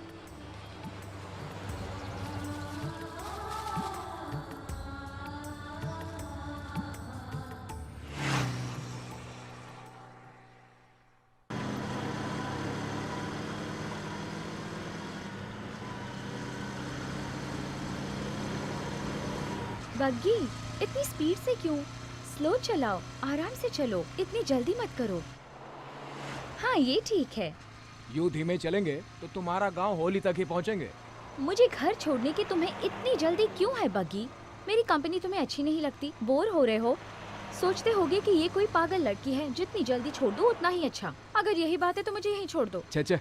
बग्गी, इतनी स्पीड से क्यों? स्लो चलाओ, आराम से चलो, इतनी जल्दी मत करो। हाँ, ये ठीक है। यूं धीमे चलेंगे तो तुम्हारा गांव होली तक ही पहुंचेंगे। मुझे घर छोड़ने की तुम्हें इतनी जल्दी क्यों है बग्गी? मेरी कंपनी तुम्हें अच्छी नहीं लगती? बोर हो रहे हो? सोचते होगे कि ये कोई पागल लड़की है, जितनी जल्दी छोड़ दो उतना ही अच्छा। अगर यही बात है तो मुझे यहीं छोड़ दो। छे,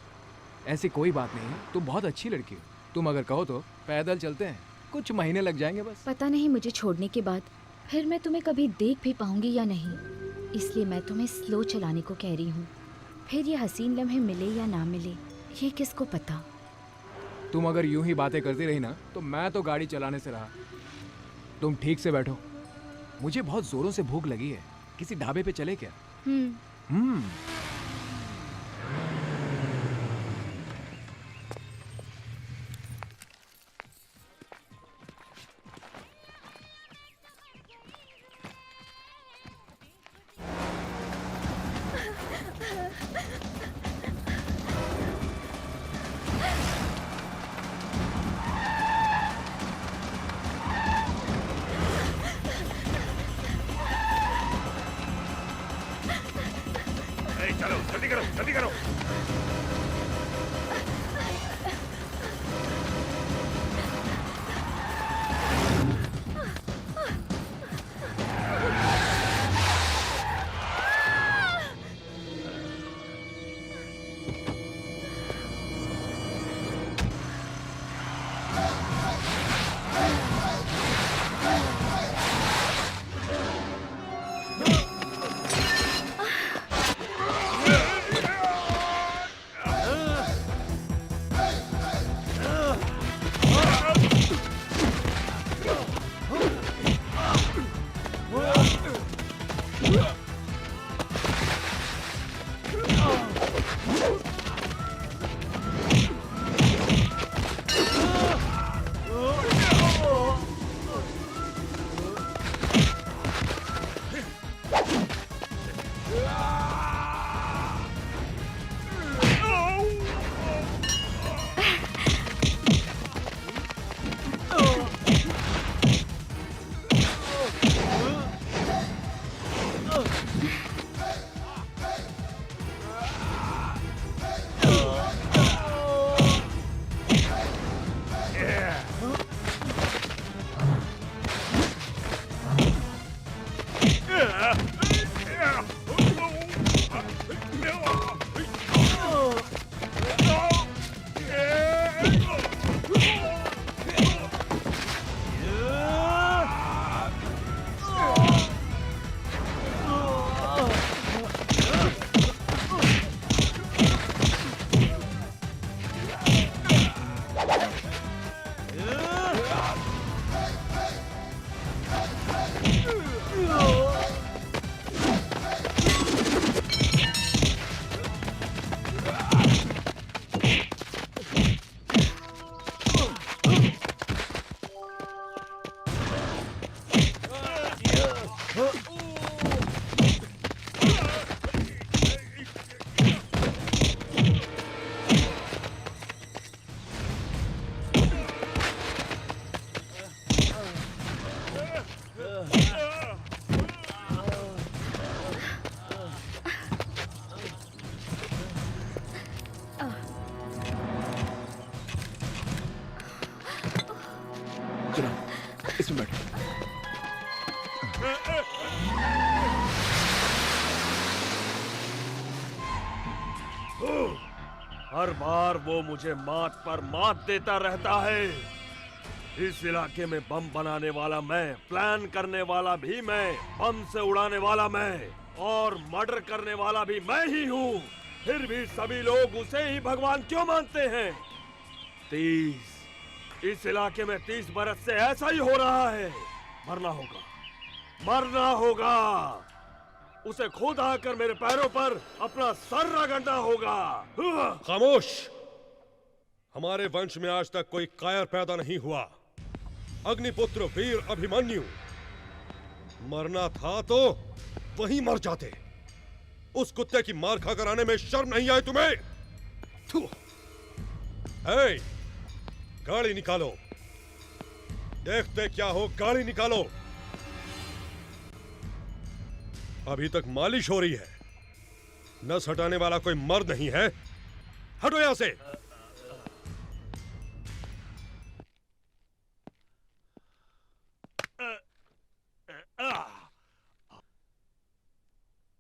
ऐसी कोई बात नहीं, तुम बहुत अच्छी लड़की हो। तुम अगर कहो तो पैदल चलते हैं, कुछ महीने लग जाएंगे बस। पता नहीं मुझे छोड़ने के बाद फिर मैं तुम्हें कभी देख भी पाऊंगी या नहीं, इसलिए मैं तुम्हें स्लो चलाने को कह रही हूँ। फिर ये हसीन लम्हे मिले या ना मिले, ये किसको पता। तुम अगर यूं ही बातें करती रही ना तो मैं तो गाड़ी चलाने से रहा। तुम ठीक से बैठो, मुझे बहुत जोरों से भूख लगी है। किसी ढाबे पे चले क्या? जल्दी करो जल्दी करो। इसमें बैठ। हर बार वो मुझे मात पर मात देता रहता है। इस इलाके में बम बनाने वाला मैं, प्लान करने वाला भी मैं, बम से उड़ाने वाला मैं और मर्डर करने वाला भी मैं ही हूँ। फिर भी सभी लोग उसे ही भगवान क्यों मानते हैं? 30 इस इलाके में 30 बरस से ऐसा ही हो रहा है। मरना होगा, मरना होगा। उसे खुद आकर मेरे पैरों पर अपना सर रगड़ना होगा। खामोश। हमारे वंश में आज तक कोई कायर पैदा नहीं हुआ। अग्निपुत्र वीर अभिमन्यु, मरना था तो वहीं मर जाते। उस कुत्ते की मार खाकर आने में शर्म नहीं आई तुम्हें? थू। ए, गाड़ी निकालो। देखते क्या हो, गाड़ी निकालो। अभी तक मालिश हो रही है। नस हटाने वाला कोई मर्द नहीं है। हटो यहां से।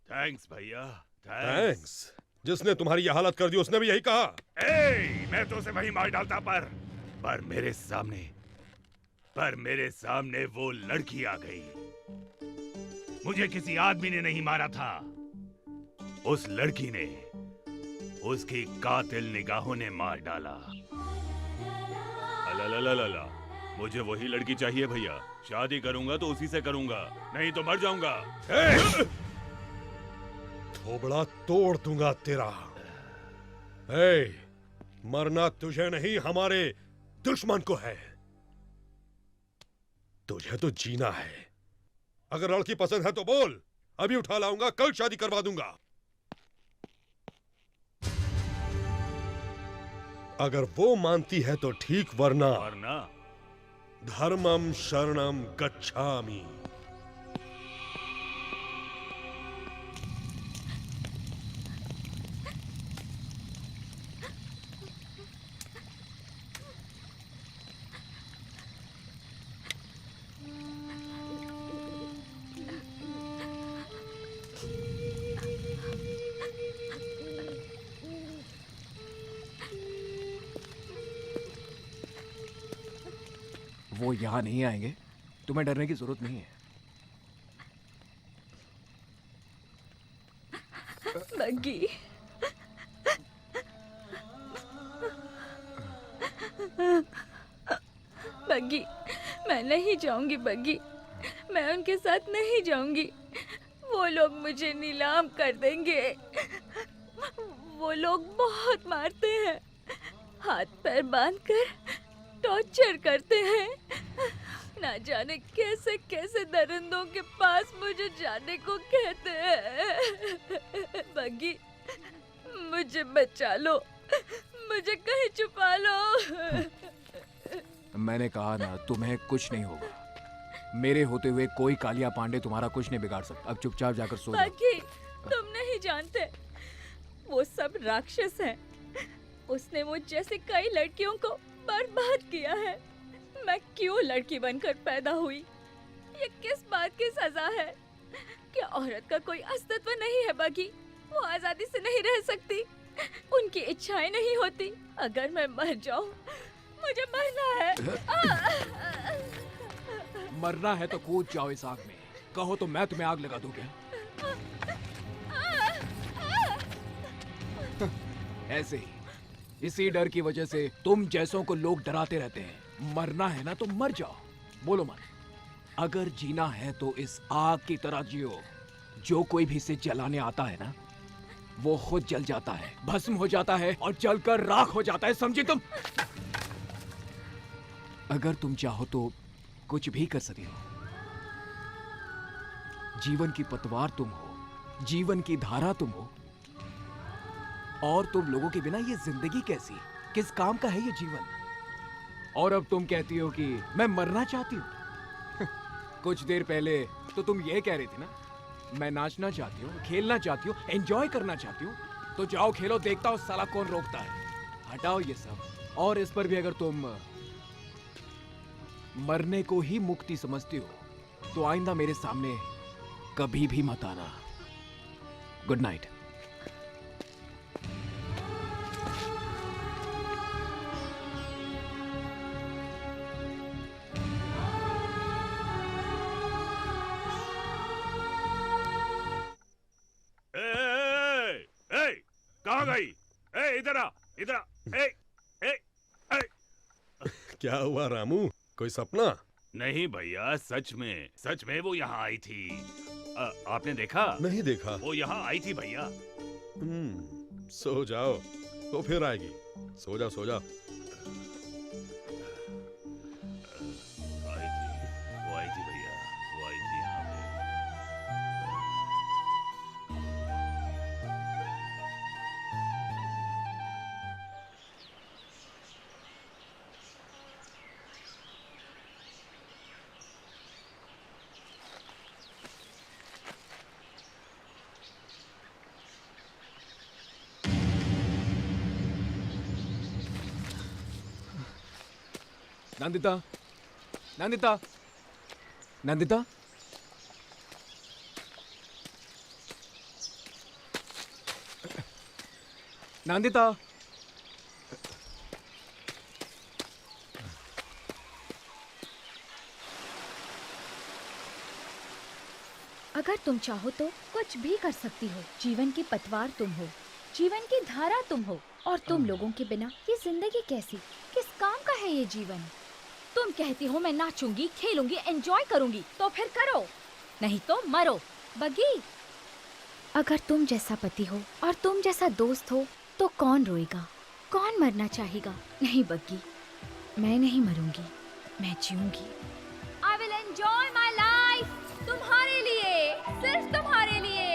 थैंक्स भैया, थैंक्स। जिसने तुम्हारी यह हालत कर दी उसने भी यही कहा। मैं तो उसे वहीं मार डालता पर मेरे सामने वो लड़की आ गई। मुझे किसी आदमी ने नहीं मारा था, उस लड़की ने, उसकी कातिल निगाहों ने मार डाला। अला, मुझे वही लड़की चाहिए भैया। शादी करूंगा तो उसी से करूंगा, नहीं तो मर जाऊंगा। थोबड़ा तोड़ दूंगा तेरा। मरना तुझे नहीं, हमारे दुश्मन को है। तुझे तो जीना है। अगर लड़की पसंद है तो बोल, अभी उठा लाऊंगा, कल शादी करवा दूंगा। अगर वो मानती है तो ठीक, वरना धर्मम शरणम गच्छामि। वो यहाँ नहीं आएंगे, तुम्हें डरने की जरूरत नहीं है। बग्गी, बग्गी, मैं नहीं जाऊंगी बग्गी, मैं उनके साथ नहीं जाऊंगी। वो लोग मुझे नीलाम कर देंगे। वो लोग बहुत मारते हैं, हाथ पैर बांधकर टॉर्चर करते हैं। ना जाने कैसे कैसे दरिंदों के पास मुझे जाने को कहते हैं। बग्गी, मुझे बचा लो, मुझे कहीं छुपा लो। मैंने कहा ना, तुम्हें कुछ नहीं होगा। मेरे होते हुए कोई कालिया पांडे तुम्हारा कुछ नहीं बिगाड़ सकता। अब चुपचाप जाकर सो जाओ। बग्गी, तुम नहीं जानते, वो सब राक्षस हैं। उसने मुझ जैसे कई लड़कियों को बर्बाद किया है। मैं क्यों लड़की बनकर पैदा हुई? ये किस बात की सजा है? क्या औरत का कोई अस्तित्व नहीं है बग्गी? वो आजादी से नहीं रह सकती, उनकी इच्छाएं नहीं होती। अगर मैं मर जाऊं, मुझे मरना है। मरना है तो कूद जाओ इस आग में। कहो तो मैं तुम्हें आग लगा दूं क्या? ऐसे ही, इसी डर की वजह से तुम जैसों को लोग डराते रहते हैं। मरना है ना तो मर जाओ। बोलो मत। अगर जीना है तो इस आग की तरह जियो। जो कोई भी इसे जलाने आता है ना, वो खुद जल जाता है, भस्म हो जाता है और जलकर राख हो जाता है। समझी तुम? अगर तुम चाहो तो कुछ भी कर सकते हो। जीवन की पतवार तुम हो, जीवन की धारा तुम हो। और तुम लोगों के बिना ये जिंदगी कैसी, किस काम का है ये जीवन? और अब तुम कहती हो कि मैं मरना चाहती हूं। कुछ देर पहले तो तुम ये कह रही थी ना, मैं नाचना चाहती हूँ, खेलना चाहती हूँ, एंजॉय करना चाहती हूँ। तो जाओ खेलो, देखता हूँ साला कौन रोकता है। हटाओ ये सब। और इस पर भी अगर तुम मरने को ही मुक्ति समझती हो तो आइंदा मेरे सामने कभी भी मत आना। Good night. कहाँ गई? इधर आ, इधर आ। क्या हुआ रामू, कोई सपना? नहीं भैया, सच में वो यहाँ आई थी। आपने देखा? नहीं देखा। वो यहाँ आई थी भैया। सो जाओ, तो फिर आएगी। सो जाओ सो जाओ। वो आई थी भैया, वो आई थी यहाँ पे। नंदिता, नंदिता, नंदिता। नंदिता। अगर तुम चाहो तो कुछ भी कर सकती हो। जीवन की पतवार तुम हो, जीवन की धारा तुम हो। और तुम लोगों के बिना ये जिंदगी कैसी, किस काम का है ये जीवन? तुम कहती हो मैं नाचूंगी, खेलूंगी, एंजॉय करूंगी, तो फिर करो, नहीं तो मरो। बग्गी, अगर तुम जैसा पति हो और तुम जैसा दोस्त हो तो कौन रोएगा, कौन मरना चाहेगा? नहीं बग्गी, मैं नहीं मरूंगी, मैं जीऊंगी। I will enjoy my life, तुम्हारे लिए, सिर्फ तुम्हारे लिए।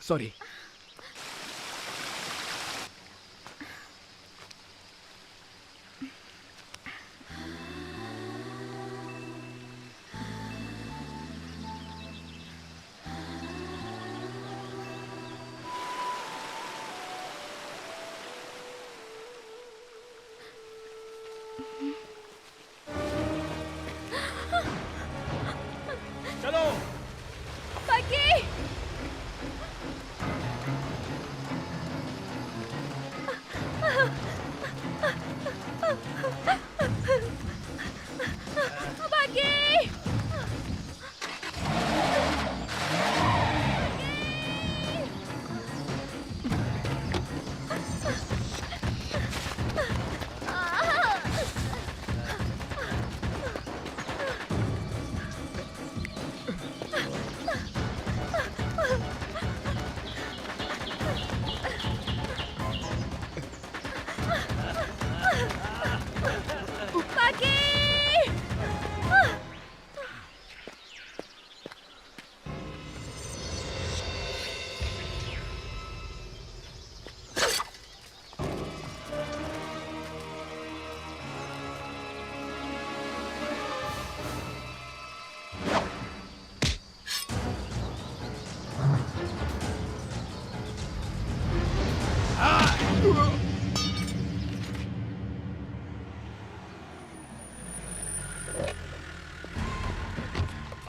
सॉरी। चलो पकी। पकी।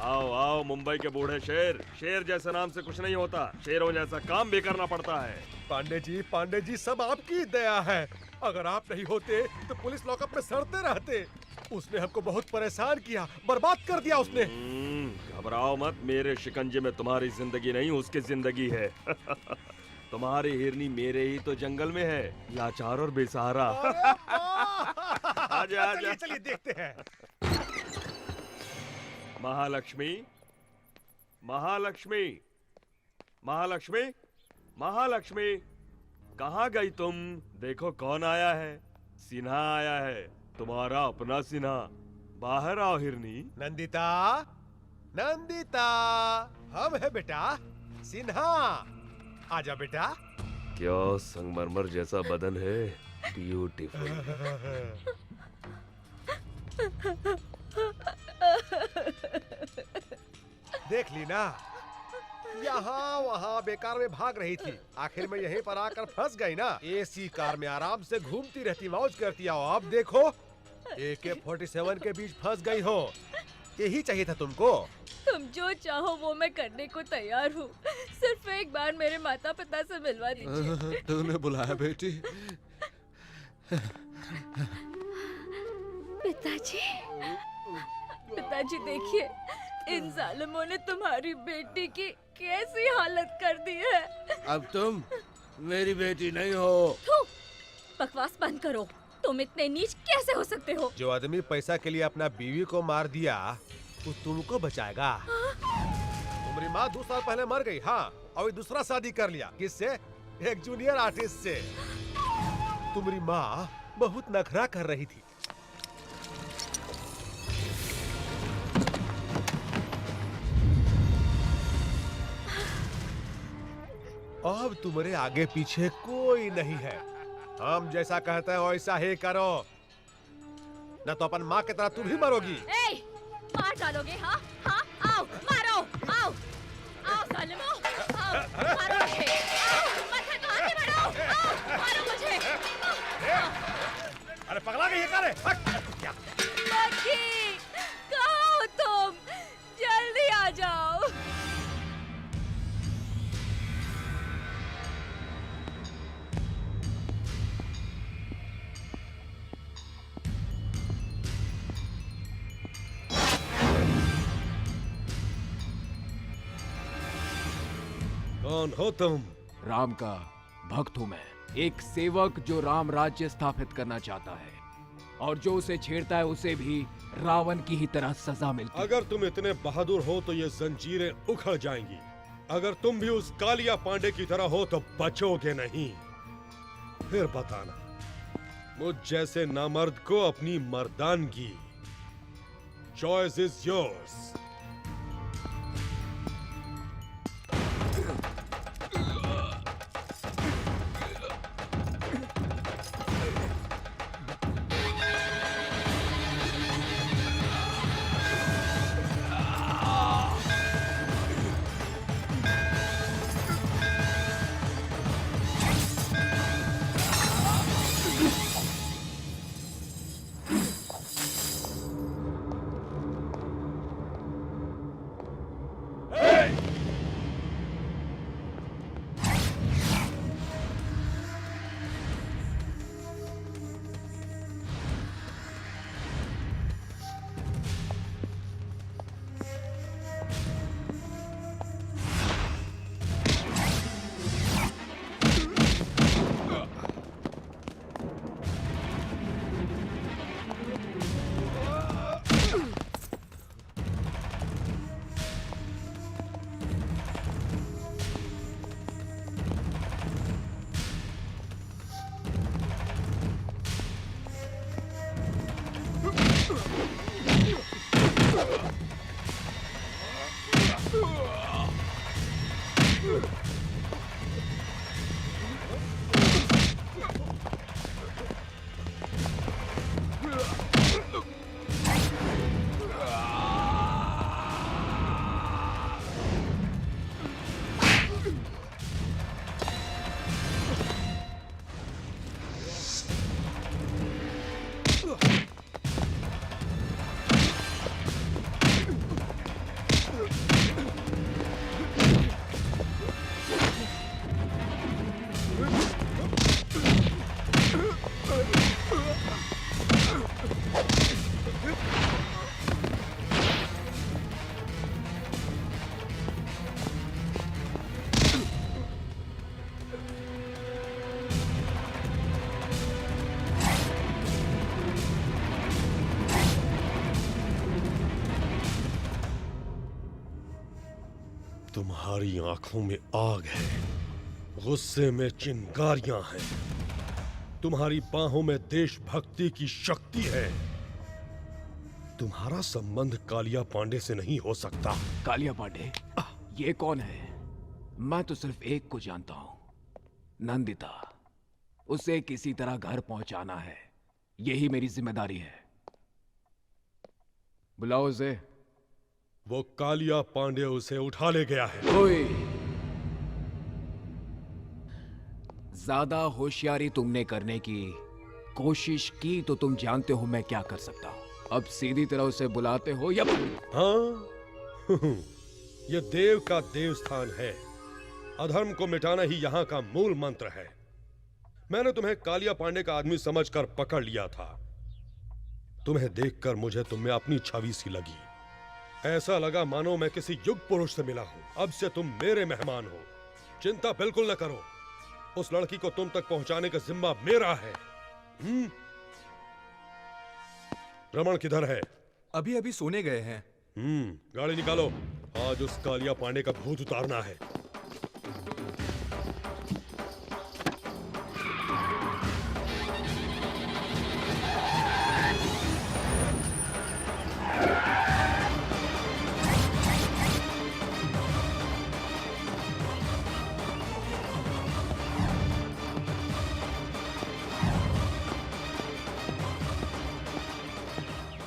आओ आओ मुंबई के बूढ़े शेर। शेर जैसे नाम से कुछ नहीं होता, शेरों जैसा काम भी करना पड़ता है। पांडे जी सब आपकी दया है। अगर आप नहीं होते तो पुलिस लॉकअप में सड़ते रहते। उसने हमको बहुत परेशान किया, बर्बाद कर दिया उसने। घबराओ मत, मेरे शिकंजे में तुम्हारी जिंदगी नहीं उसकी जिंदगी है। तुम्हारी हिरनी मेरे ही तो जंगल में है, लाचार और बेसहारा। आजा आजा। चलिए देखते हैं। महालक्ष्मी, महालक्ष्मी, महालक्ष्मी, महालक्ष्मी, कहाँ गई तुम? देखो कौन आया है। सिन्हा आया है, तुम्हारा अपना सिन्हा। बाहर आओ हिरनी। नंदिता, नंदिता, हम है बेटा सिन्हा। आजा बेटा। क्या संगमरमर जैसा बदन है, ब्यूटीफुल। देख ली ना, यहाँ वहाँ बेकार में भाग रही थी, आखिर में यहीं पर आकर फंस गई ना। एसी कार में आराम से घूमती रहती, मौज करती। आओ अब देखो, AK-47 के बीच फंस गई हो। यही चाहिए था तुमको। तुम जो चाहो वो मैं करने को तैयार हूँ, सिर्फ एक बार मेरे माता पिता से मिलवा दीजिए। तूने बुलाया बेटी? पिताजी, पिताजी देखिए, इन जालिमों ने तुम्हारी बेटी की कैसी हालत कर दी है। अब तुम मेरी बेटी नहीं हो। थू, बकवास बंद करो। तुम इतने नीच कैसे हो सकते हो? जो आदमी पैसा के लिए अपना बीवी को मार दिया, वो तुमको बचाएगा? तुम्हारी माँ 2 साल पहले मर गई। हाँ, और दूसरा शादी कर लिया। किससे? एक जूनियर आर्टिस्ट से। तुम्हारी माँ बहुत नखरा कर रही थी। अब तुम्हारे आगे पीछे कोई नहीं है। हम जैसा कहते हैं वैसा ही करो, न तो अपन माँ की तरह तुम ही मरोगी। ए, मार डालोगे? हाँ हाँ, आओ मारो, आओ आओ जालिमों, आओ मारो मुझे, आओ मत तो आगे बढ़ो, आओ मारो मुझे। अरे पगला गई है क्या रे? लकी, कहाँ हो तुम? जल्दी आ जाओ। कौन हो तुम? राम का भक्त हूं मैं, एक सेवक जो राम राज्य स्थापित करना चाहता है, और जो उसे छेड़ता है उसे भी रावण की ही तरह सजा मिलती है। अगर तुम इतने बहादुर हो तो ये जंजीरें उखड़ जाएंगी। अगर तुम भी उस कालिया पांडे की तरह हो तो बचोगे नहीं। फिर बताना। मुझ जैसे नामर्द को अपनी मर्दानगी। Choice is yours. तुम्हारी आंखों में आग है, गुस्से में चिंगारियां हैं, तुम्हारी बाहों में देशभक्ति की शक्ति है। तुम्हारा संबंध कालिया पांडे से नहीं हो सकता। कालिया पांडे? ये कौन है? मैं तो सिर्फ एक को जानता हूं, नंदिता। उसे किसी तरह घर पहुंचाना है, यही मेरी जिम्मेदारी है। बुलाओ उसे। वो कालिया पांडे उसे उठा ले गया है। ओए, ज्यादा होशियारी तुमने करने की कोशिश की तो तुम जानते हो मैं क्या कर सकता हूं। अब सीधी तरह उसे बुलाते हो या? हाँ ये देव का देवस्थान है, अधर्म को मिटाना ही यहाँ का मूल मंत्र है। मैंने तुम्हें कालिया पांडे का आदमी समझकर पकड़ लिया था। तुम्हें देखकर मुझे तुम में अपनी छवि सी लगी। ऐसा लगा मानो मैं किसी युग पुरुष से मिला हूं। अब से तुम मेरे मेहमान हो, चिंता बिल्कुल न करो। उस लड़की को तुम तक पहुंचाने का जिम्मा मेरा है। रमन किधर है? अभी अभी सोने गए हैं। गाड़ी निकालो, आज उस कालिया पांडे का भूत उतारना है।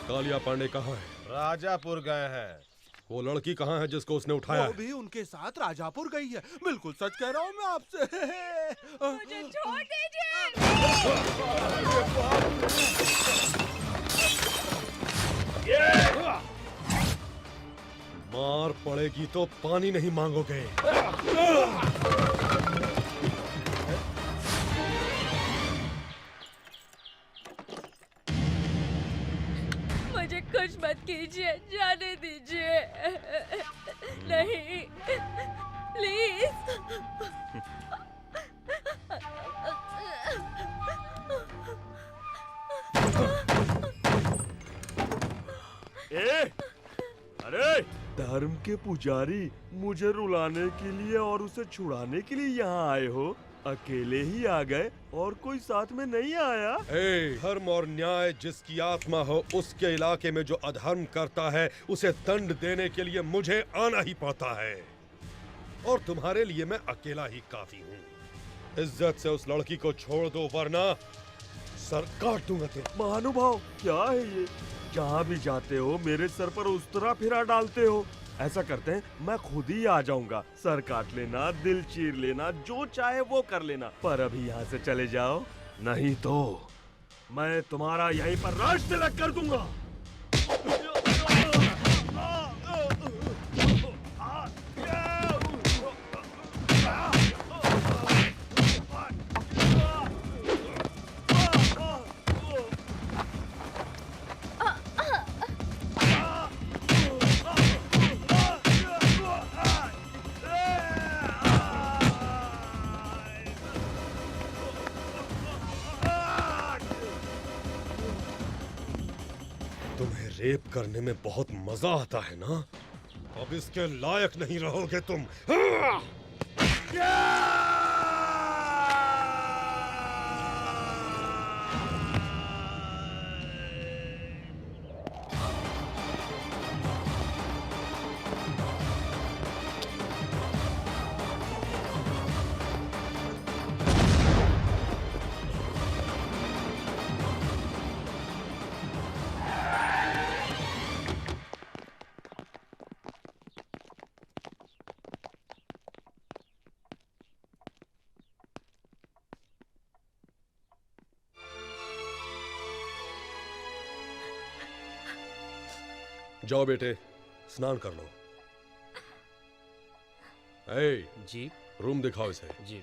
कालिया पांडे कहाँ है? राजापुर गए हैं। वो लड़की कहाँ है जिसको उसने उठाया? वो भी उनके साथ राजापुर गई है। बिल्कुल सच कह रहा हूँ मैं आपसे। मुझे छोड़ दीजिए। मार पड़ेगी तो पानी नहीं मांगोगे। मुझे कुछ मत कीजिए, जाने दीजिए। नहीं, प्लीज। अरे धर्म के पुजारी, मुझे रुलाने के लिए और उसे छुड़ाने के लिए यहाँ आए हो? अकेले ही आ गए और कोई साथ में नहीं आया? धर्म और न्याय जिसकी आत्मा हो उसके इलाके में जो अधर्म करता है उसे दंड देने के लिए मुझे आना ही पड़ता है, और तुम्हारे लिए मैं अकेला ही काफी हूँ। इज्जत से उस लड़की को छोड़ दो वरना सर काट दूंगा तेरा। महानुभाव, क्या है ये? जहाँ भी जाते हो मेरे सर पर उस तरह फिरा डालते हो। ऐसा करते हैं, मैं खुद ही आ जाऊंगा। सर काट लेना, दिल चीर लेना, जो चाहे वो कर लेना, पर अभी यहाँ से चले जाओ, नहीं तो मैं तुम्हारा यहीं पर राज तिलक कर दूंगा। तुम्हें रेप करने में बहुत मजा आता है ना? अब इसके लायक नहीं रहोगे तुम। जाओ बेटे, स्नान कर लो। जी रूम दिखाओ इसे। जी।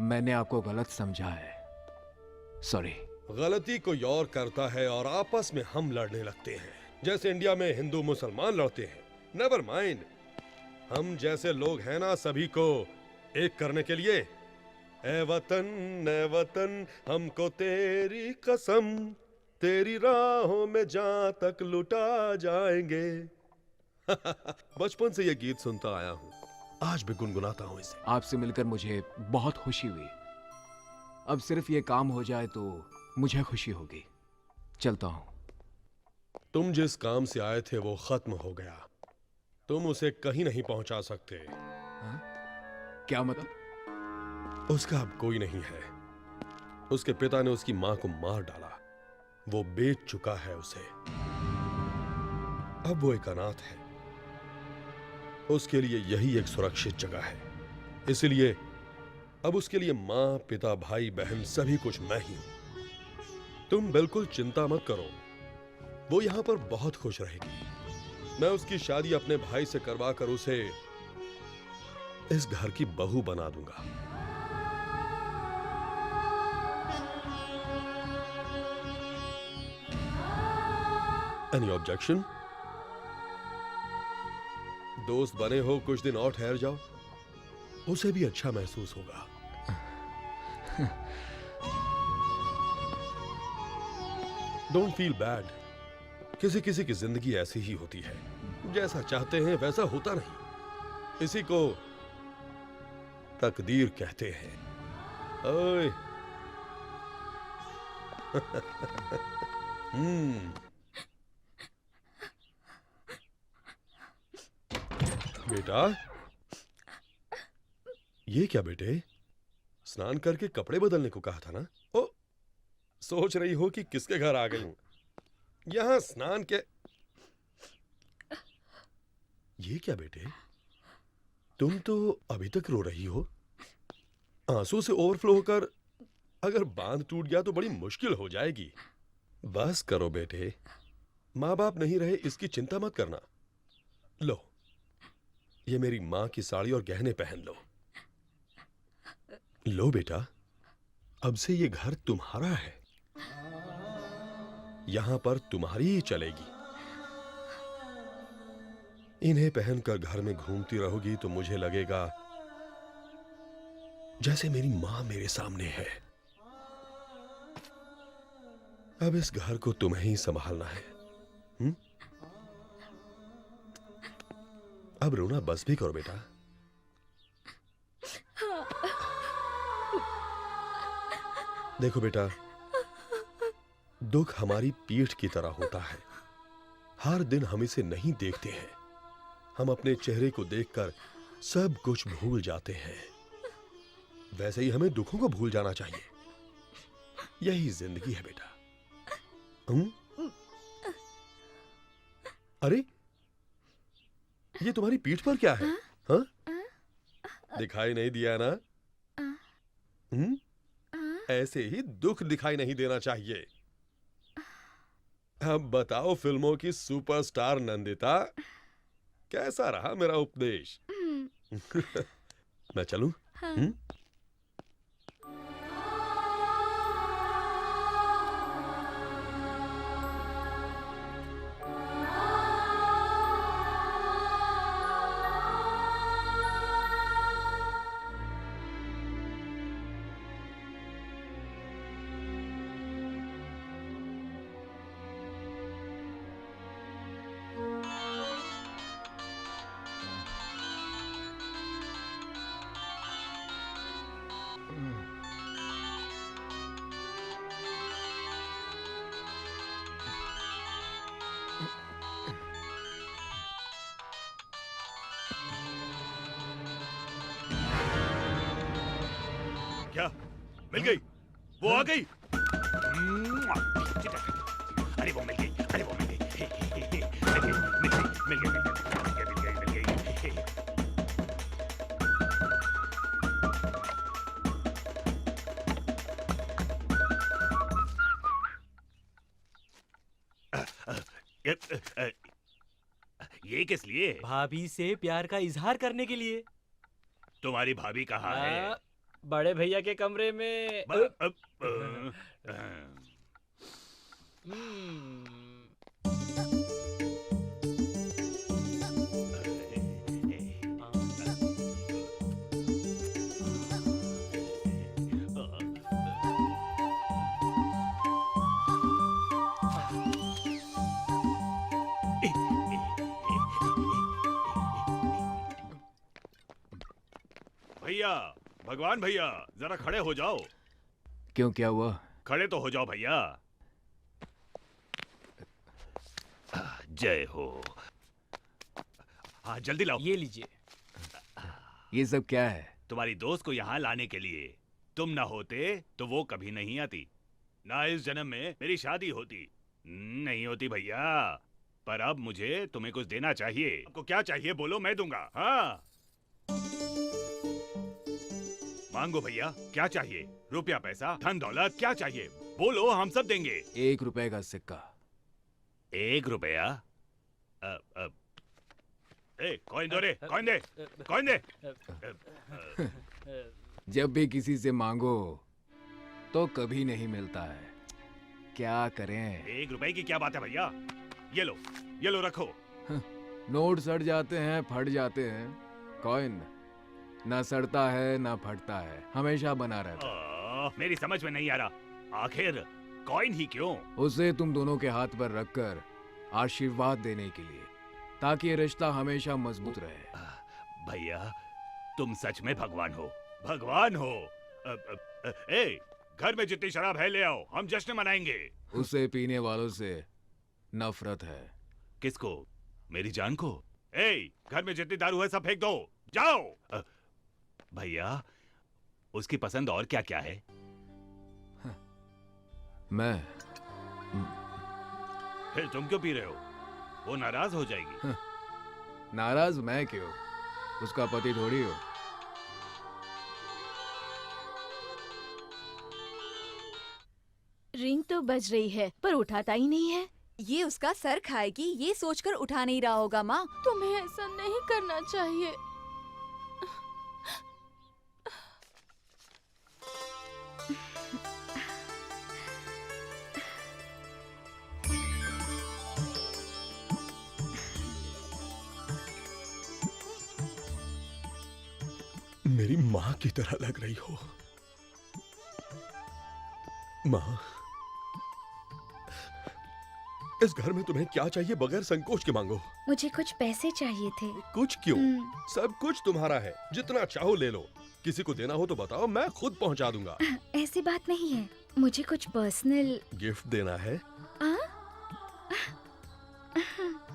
मैंने आपको गलत समझा है, सॉरी। गलती कोई और करता है और आपस में हम लड़ने लगते हैं, जैसे इंडिया में हिंदू मुसलमान लड़ते हैं। नेवर माइंड, हम जैसे लोग हैं ना, सभी को एक करने के लिए। ए वतन हमको तेरी कसम, तेरी राहों में जहां तक लुटा जाएंगे। बचपन से ये गीत सुनता आया हूं, आज भी गुनगुनाता हूं इसे। आपसे मिलकर मुझे बहुत खुशी हुई। अब सिर्फ ये काम हो जाए तो मुझे खुशी होगी। चलता हूं। तुम जिस काम से आए थे वो खत्म हो गया, तुम उसे कहीं नहीं पहुंचा सकते। क्या मतलब? उसका अब कोई नहीं है। उसके पिता ने उसकी मां को मार डाला, वो बेच चुका है उसे। अब वो एक अनाथ है, उसके लिए यही एक सुरक्षित जगह है। इसलिए अब उसके लिए मां, पिता, भाई, बहन सभी कुछ मैं ही हूं। तुम बिल्कुल चिंता मत करो, वो यहां पर बहुत खुश रहेगी। मैं उसकी शादी अपने भाई से करवा कर उसे इस घर की बहू बना दूंगा। Any objection? दोस्त बने हो, कुछ दिन और ठहर जाओ, उसे भी अच्छा महसूस होगा। Don't feel bad. किसी किसी की जिंदगी ऐसी ही होती है, जैसा चाहते हैं वैसा होता नहीं। इसी को तकदीर कहते हैं। ओए बेटा, ये क्या बेटे? स्नान करके कपड़े बदलने को कहा था ना? ओ, सोच रही हो कि किसके घर आ गई हूं? यहां स्नान के। ये क्या बेटे, तुम तो अभी तक रो रही हो। आंसू से ओवरफ्लो होकर अगर बांध टूट गया तो बड़ी मुश्किल हो जाएगी। बस करो बेटे, माँ बाप नहीं रहे इसकी चिंता मत करना। लो, ये मेरी मां की साड़ी और गहने पहन लो। लो बेटा, अब से ये घर तुम्हारा है, यहां पर तुम्हारी ही चलेगी। इन्हें पहनकर घर में घूमती रहोगी तो मुझे लगेगा जैसे मेरी मां मेरे सामने है। अब इस घर को तुम्हें ही संभालना है। अब रोना बस भी करो बेटा। देखो बेटा, दुख हमारी पीठ की तरह होता है। हर दिन हम इसे नहीं देखते हैं। हम अपने चेहरे को देखकर सब कुछ भूल जाते हैं। वैसे ही हमें दुखों को भूल जाना चाहिए। यही जिंदगी है बेटा। अरे, ये तुम्हारी पीठ पर क्या है? हाँ? दिखाई नहीं दिया ना? ऐसे ही दुख दिखाई नहीं देना चाहिए। अब बताओ फिल्मों की सुपरस्टार नंदिता, कैसा रहा मेरा उपदेश? मैं चलूं? क्या मिल गई? वो आ गई? अरे वो मिल गई, अरे वो मिल गई, मिल गई। ये किस लिए? भाभी से प्यार का इजहार करने के लिए। तुम्हारी भाभी कहाँ है? बड़े भैया के कमरे में। भैया, भगवान भैया, जरा खड़े हो जाओ। क्यों, क्या हुआ? खड़े तो हो जाओ भैया। जय हो। हाँ, जल्दी लाओ। ये लीजिए। ये सब क्या है? तुम्हारी दोस्त को यहाँ लाने के लिए। तुम ना होते तो वो कभी नहीं आती। ना इस जन्म में मेरी शादी होती। नहीं होती भैया। पर अब मुझे तुम्हें कुछ देना चाहिए। आपको क्या चाहिए बोलो, मैं दूंगा। हाँ, मांगो भैया, क्या चाहिए? रुपया, पैसा, धन दौलत, क्या चाहिए? बोलो, हम सब देंगे। 1 रुपए का सिक्का। 1 रुपया? कॉइन दो रे, कॉइन दे, कॉइन दे। जब भी किसी से मांगो तो कभी नहीं मिलता है। क्या करें? 1 रुपए की क्या बात है भैया? ये लो रखो। नोट सड़ जाते हैं, फट जाते हैं। कॉइन ना सड़ता है ना फटता है, हमेशा बना रहता है। मेरी समझ में नहीं आ रहा, आखिर कॉइन ही क्यों? उसे तुम दोनों के हाथ पर रखकर आशीर्वाद देने के लिए, ताकि ये रिश्ता हमेशा मजबूत रहे। भैया, तुम सच में भगवान हो, भगवान हो। घर में जितनी शराब है ले आओ, हम जश्न मनाएंगे। उसे पीने वालों से नफरत है। किसको? मेरी जान को? घर में जितनी दारू है सब फेंक दो, जाओ। भैया, उसकी पसंद और क्या क्या है? मैं। फिर तुम क्यों पी रहे हो? वो नाराज हो जाएगी। नाराज मैं क्यों? उसका पति थोड़ी हो। रिंग तो बज रही है पर उठाता ही नहीं है। ये उसका सर खाएगी, ये सोचकर उठा नहीं रहा होगा। माँ, तुम्हें ऐसा नहीं करना चाहिए। मेरी माँ की तरह लग रही हो। माँ, इस घर में तुम्हें क्या चाहिए बगैर संकोच के मांगो। मुझे कुछ पैसे चाहिए थे। कुछ क्यों, सब कुछ तुम्हारा है, जितना चाहो ले लो। किसी को देना हो तो बताओ, मैं खुद पहुंचा दूंगा। ऐसी बात नहीं है, मुझे कुछ पर्सनल गिफ्ट देना है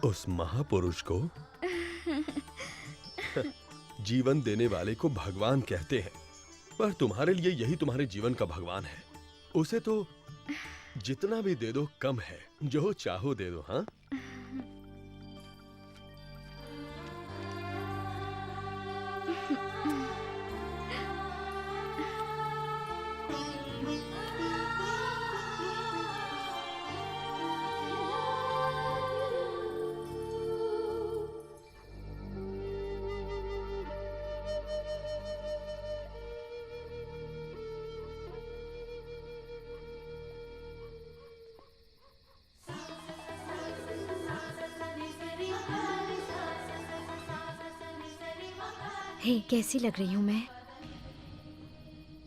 उस महापुरुष को। जीवन देने वाले को भगवान कहते हैं, पर तुम्हारे लिए यही तुम्हारे जीवन का भगवान है। उसे तो जितना भी दे दो कम है, जो चाहो दे दो। हाँ, हे, कैसी लग रही हूँ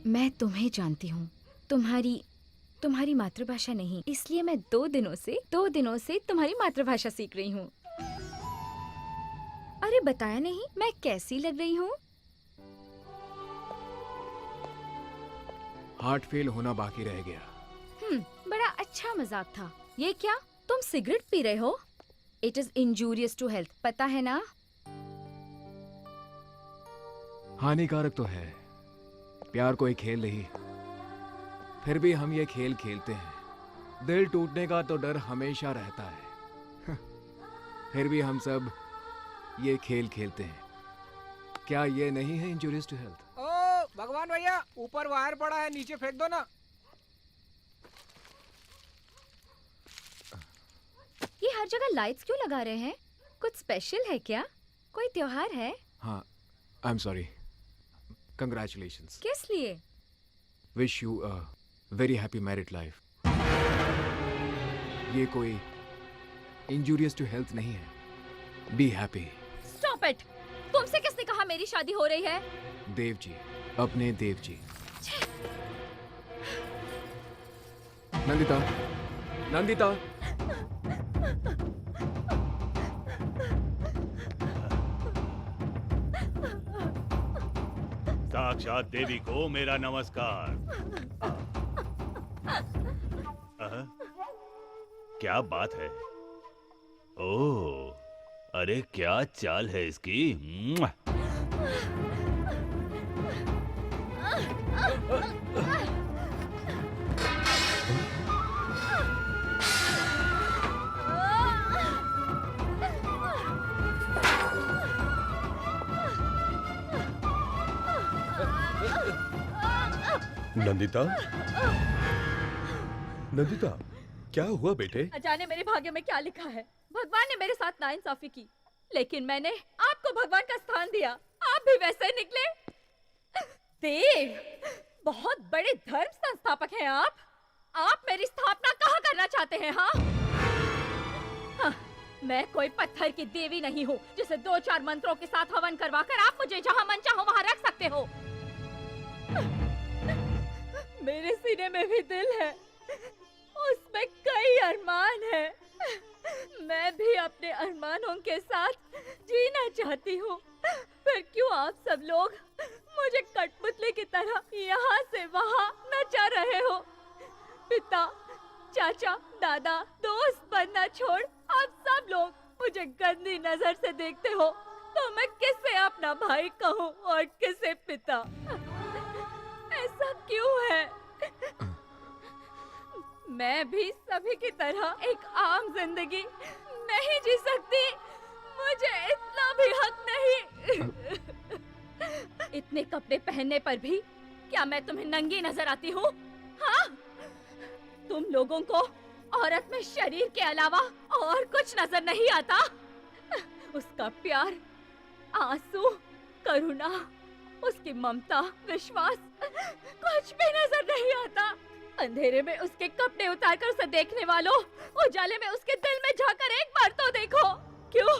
मैं तुम्हें जानती हूँ, तुम्हारी मातृभाषा नहीं, इसलिए मैं 2 दिनों से तुम्हारी मातृभाषा सीख रही हूँ। अरे बताया नहीं मैं कैसी लग रही हूँ? हार्ट फेल होना बाकी रह गया। बड़ा अच्छा मजाक था। ये क्या, तुम सिगरेट पी रहे हो? It is injurious to health, पता है ना? हानिकारक तो है, प्यार कोई खेल नहीं, फिर भी हम ये खेल खेलते हैं। दिल टूटने का तो डर हमेशा रहता है, फिर भी हम सब ये खेल खेलते हैं। क्या ये नहीं है इंजूरियस टू हेल्थ? ओ भगवान भैया, ऊपर वायर पड़ा है, नीचे फेंक दो ना। ये हर जगह लाइट्स क्यों लगा रहे हैं? कुछ स्पेशल है क्या? कोई त्योहार है? हाँ, आई एम सॉरी। कंग्रेचुलेशंस। किस लिए? Wish you a very happy married life. ये कोई इंजूरियस टू हेल्थ नहीं है। Be happy. Stop it! तुमसे किसने कहा मेरी शादी हो रही है? देव जी, अपने देव जी। नंदिता। साक्षात देवी को मेरा नमस्कार। क्या बात है? ओह, अरे क्या चाल है इसकी। नंदिता, क्या हुआ बेटे? जाने मेरे भाग्य में क्या लिखा है। भगवान ने मेरे साथ नाइंसाफी की, लेकिन मैंने आपको भगवान का स्थान दिया, आप भी वैसे ही निकले। देव, बहुत बड़े धर्म संस्थापक हैं आप मेरी स्थापना कहाँ करना चाहते हैं? हाँ, मैं कोई पत्थर की देवी नहीं हूँ जिसे 2-4 मंत्रों के साथ हवन करवाकर आप मुझे जहाँ मन चाहो वहाँ रख सकते हो। मेरे सीने में भी दिल है, उसमें कई अरमान है। मैं भी अपने अरमानों के साथ जीना चाहती हूँ, फिर क्यों आप सब लोग मुझे कठपुतली की तरह यहाँ से वहाँ नचा रहे हो? पिता, चाचा, दादा, दोस्त बनना छोड़ आप सब लोग मुझे गंदी नजर से देखते हो, तो मैं किसे अपना भाई कहूँ और किसे पिता? ऐसा क्यों है? मैं भी सभी की तरह एक आम जिंदगी नहीं जी सकती? मुझे इतना भी हक नहीं? इतने कपड़े पहनने पर भी क्या मैं तुम्हें नंगी नजर आती हूँ? हाँ? तुम लोगों को औरत में शरीर के अलावा और कुछ नजर नहीं आता? उसका प्यार, आंसू, करुणा, उसकी ममता, विश्वास, कुछ भी नजर नहीं आता। अंधेरे में उसके कपड़े उतारकर उसे देखने वालों, उजाले में उसके दिल में झांकर एक बार तो देखो। क्यों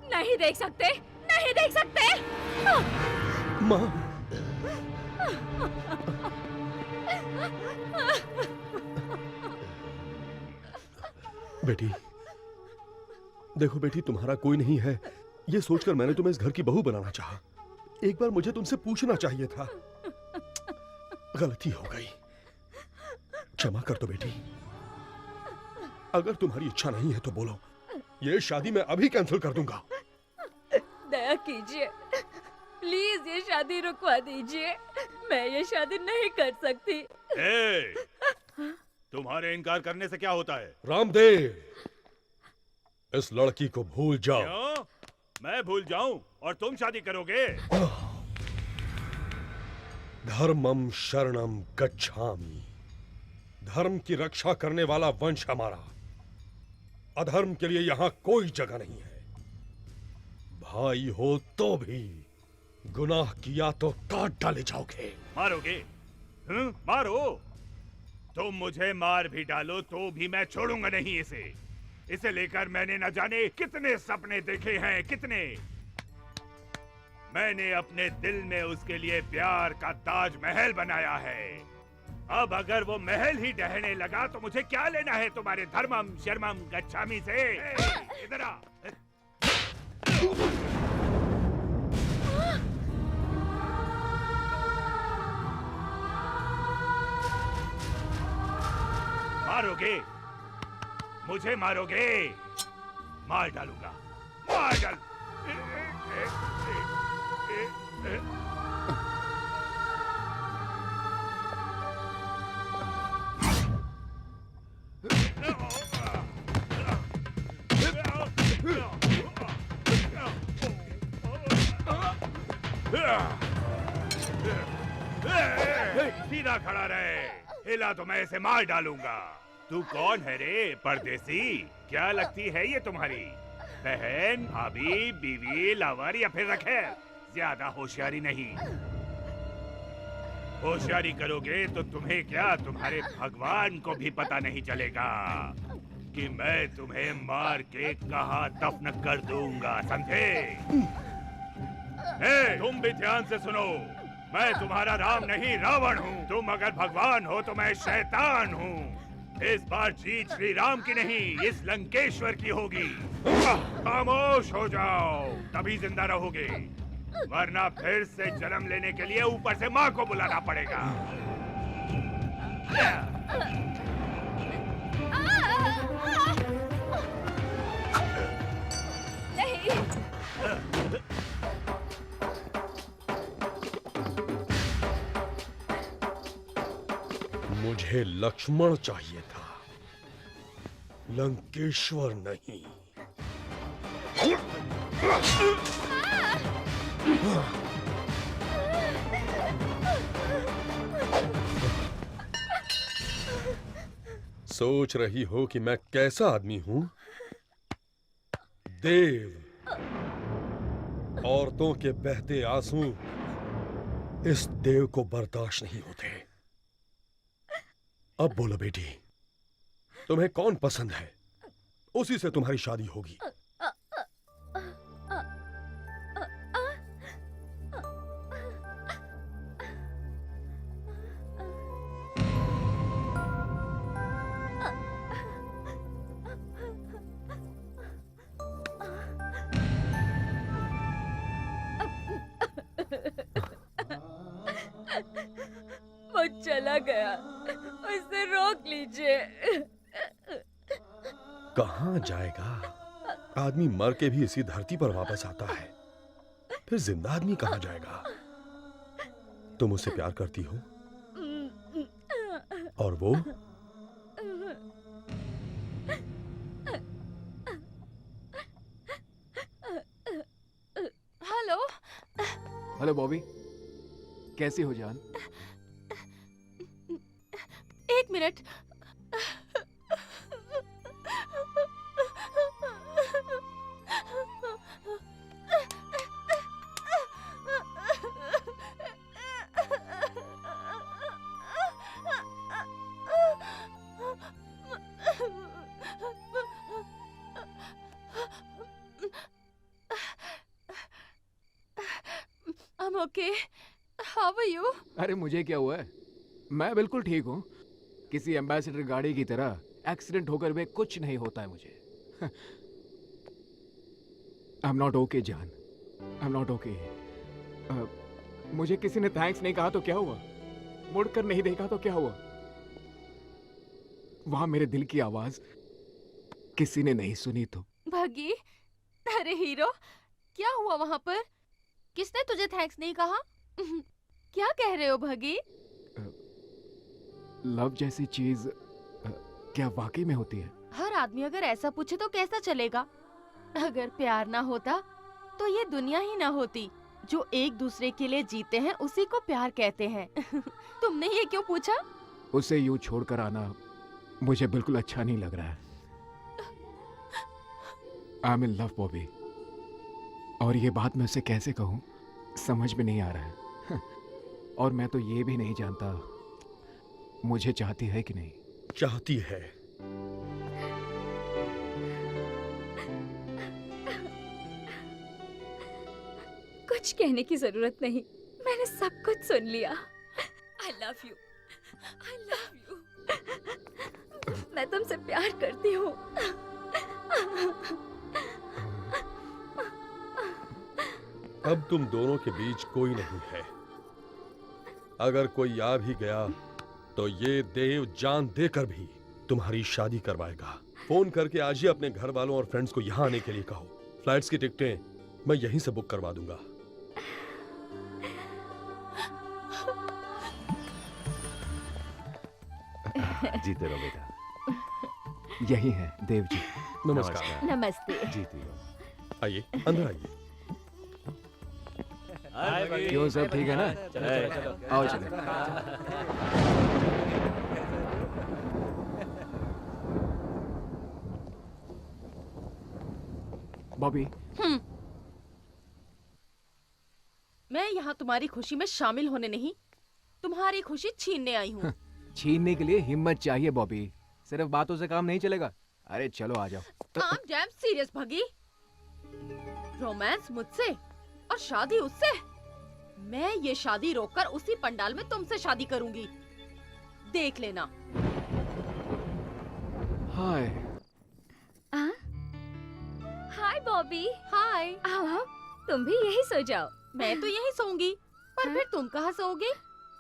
नहीं देख सकते? नहीं देख सकते? माँ, बेटी, देखो बेटी, तुम्हारा कोई नहीं है ये सोचकर मैंने तुम्हें इस घर की बहू बनाना चाहा। एक बार मुझे तुमसे पूछना चाहिए था। गलती हो गई, क्षमा कर दो बेटी। अगर तुम्हारी इच्छा नहीं है तो बोलो, ये शादी मैं अभी कैंसिल कर दूंगा। दया कीजिए, प्लीज ये शादी रुकवा दीजिए। मैं ये शादी नहीं कर सकती। तुम्हारे इनकार करने से क्या होता है? रामदेव, इस लड़की को भूल जाओ। क्यों? मैं भूल जाऊं और तुम शादी करोगे? धर्मम शरणम गच्छामि। धर्म की रक्षा करने वाला वंश हमारा। अधर्म के लिए यहाँ कोई जगह नहीं है। भाई हो तो भी गुनाह किया तो काट डाले जाओगे। मारोगे? मारो। तुम मुझे मार भी डालो तो भी मैं छोड़ूंगा नहीं इसे। इसे लेकर मैंने न जाने कितने सपने देखे हैं, कितने। मैंने अपने दिल में उसके लिए प्यार का ताजमहल बनाया है। अब अगर वो महल ही ढहने लगा तो मुझे क्या लेना है तुम्हारे धर्मम शर्मम गच्छामी से? इधर आ। मारोगे? मुझे मारोगे? मार डालूंगा, मार डाल। सीधा खड़ा रहे, हिला तो मैं इसे मार डालूंगा। तू कौन है रे परदेसी? क्या लगती है ये तुम्हारी बहन, भाभी, बीवी, लवर या फिर रखेल? ज्यादा होशियारी नहीं। होशियारी करोगे तो तुम्हें क्या, तुम्हारे भगवान को भी पता नहीं चलेगा कि मैं तुम्हें मार के कहाँ दफन कर दूंगा, समझे? तुम भी ध्यान से सुनो, मैं तुम्हारा राम नहीं रावण हूँ। तुम अगर भगवान हो तो मैं शैतान हूँ। इस बार जीत श्री राम की नहीं, इस लंकेश्वर की होगी। खामोश हो जाओ, तभी जिंदा रहोगे, वरना फिर से जन्म लेने के लिए ऊपर से माँ को बुलाना पड़ेगा। मुझे लक्ष्मण चाहिए था, लंकेश्वर नहीं। सोच रही हो कि मैं कैसा आदमी हूं? देव। औरतों के बहते आंसू इस देव को बर्दाश्त नहीं होते। अब बोलो बेटी, तुम्हें कौन पसंद है? उसी से तुम्हारी शादी होगी। वो चला गया, उसे रोक लीजिए। कहाँ जाएगा? आदमी मर के भी इसी धरती पर वापस आता है, फिर जिंदा आदमी कहाँ जाएगा? तुम उससे प्यार करती हो और वो? हेलो। हेलो बॉबी, कैसी हो जान? एक minute. I'm okay. How are you? अरे मुझे क्या हुआ है? मैं बिल्कुल ठीक हूँ। किसी एम्बेसडर गाड़ी की तरह एक्सीडेंट होकर भी कुछ नहीं होता है मुझे। आई एम नॉट ओके जान, आई एम नॉट ओके। मुझे किसी ने थैंक्स नहीं कहा तो क्या हुआ, मुड़कर नहीं देखा तो क्या हुआ, वहां मेरे दिल की आवाज किसी ने नहीं सुनी तो। भगी, अरे हीरो, क्या हुआ वहां पर? किसने तुझे थैंक्स नहीं कहा? क्या कह रहे हो भगी? लव जैसी चीज क्या वाकई में होती है? हर आदमी अगर ऐसा पूछे तो कैसा चलेगा? अगर प्यार ना होता तो ये दुनिया ही ना होती। जो एक दूसरे के लिए जीते हैं उसी को प्यार कहते हैं। तुमने ये क्यों पूछा? उसे यूं छोड़कर आना मुझे बिल्कुल अच्छा नहीं लग रहा है। I am in love Bobby, और ये बात मैं उसे कैसे कहूँ समझ में नहीं आ रहा है। और मैं तो ये भी नहीं जानता मुझे चाहती है कि नहीं। चाहती है। कुछ कहने की जरूरत नहीं, मैंने सब कुछ सुन लिया। I love you, I love you। मैं तुमसे प्यार करती हूँ। अब तुम दोनों के बीच कोई नहीं है। अगर कोई आ भी गया तो ये देव जान देकर भी तुम्हारी शादी करवाएगा। फोन करके आज ही अपने घर वालों और फ्रेंड्स को यहाँ आने के लिए कहो। फ्लाइट्स की टिकटें मैं यहीं से बुक करवा दूंगा। जीते रहो बेटा। यही है देव जी। नमस्कार। नमस्ते। जीती रहो। आइए, अंदर आइए। क्यों, सब ठीक है ना? आओ चले। बॉबी, मैं यहाँ तुम्हारी खुशी में शामिल होने नहीं, तुम्हारी खुशी छीनने आई हूँ। छीनने के लिए हिम्मत चाहिए बॉबी, सिर्फ बातों से काम नहीं चलेगा। अरे चलो आ जाओ। I'm damn serious भगी। रोमांस मुझसे और शादी उससे। मैं ये शादी रोककर उसी पंडाल में तुमसे शादी करूंगी, देख लेना। हाय। हाय बॉबी। हाय। आओ, तुम भी यही सो जाओ। मैं तो यही सोऊंगी, पर फिर तुम कहाँ सोओगे?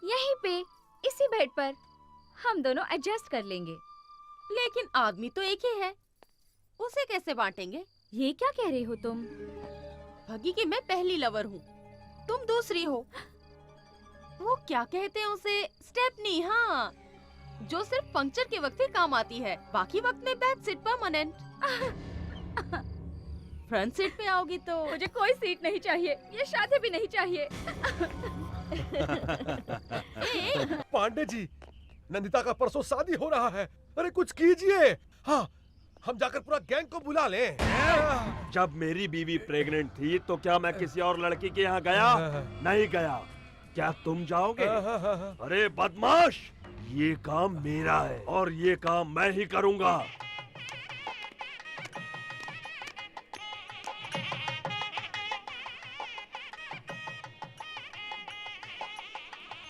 यहीं पे, इसी बेड पर। हम दोनों एडजस्ट कर लेंगे। लेकिन आदमी तो एक ही है, उसे कैसे बांटेंगे? ये क्या कह रही हो तुम? भगी की मैं पहली लवर हूँ, तुम दूसरी हो। वो क्या कहते हैं उसे, स्टेपनी। हाँ, जो सिर्फ पंक्चर के वक्त ही काम आती है, बाकी वक्त में back seat permanent. Front seat पे आओगी तो मुझे कोई सीट नहीं चाहिए, ये शादी भी नहीं चाहिए। पांडे जी, नंदिता का परसों शादी हो रहा है। अरे कुछ कीजिए। हाँ, हम जाकर पूरा गैंग को बुला लें। जब मेरी बीवी प्रेग्नेंट थी तो क्या मैं किसी और लड़की के यहाँ गया? नहीं गया। क्या तुम जाओगे? अरे बदमाश, ये काम मेरा है और ये काम मैं ही करूँगा।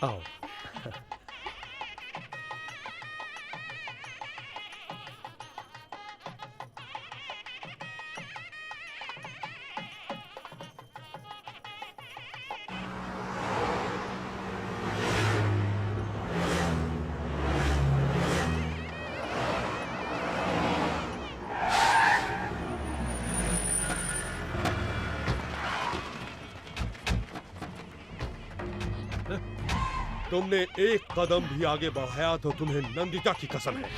आओ। तुमने एक कदम भी आगे बढ़ाया तो तुम्हें नंदिता की कसम है।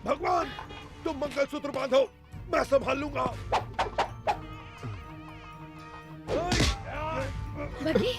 भगवान, तुम मंगलसूत्र बांधो, मैं संभाल लूंगा। बगी,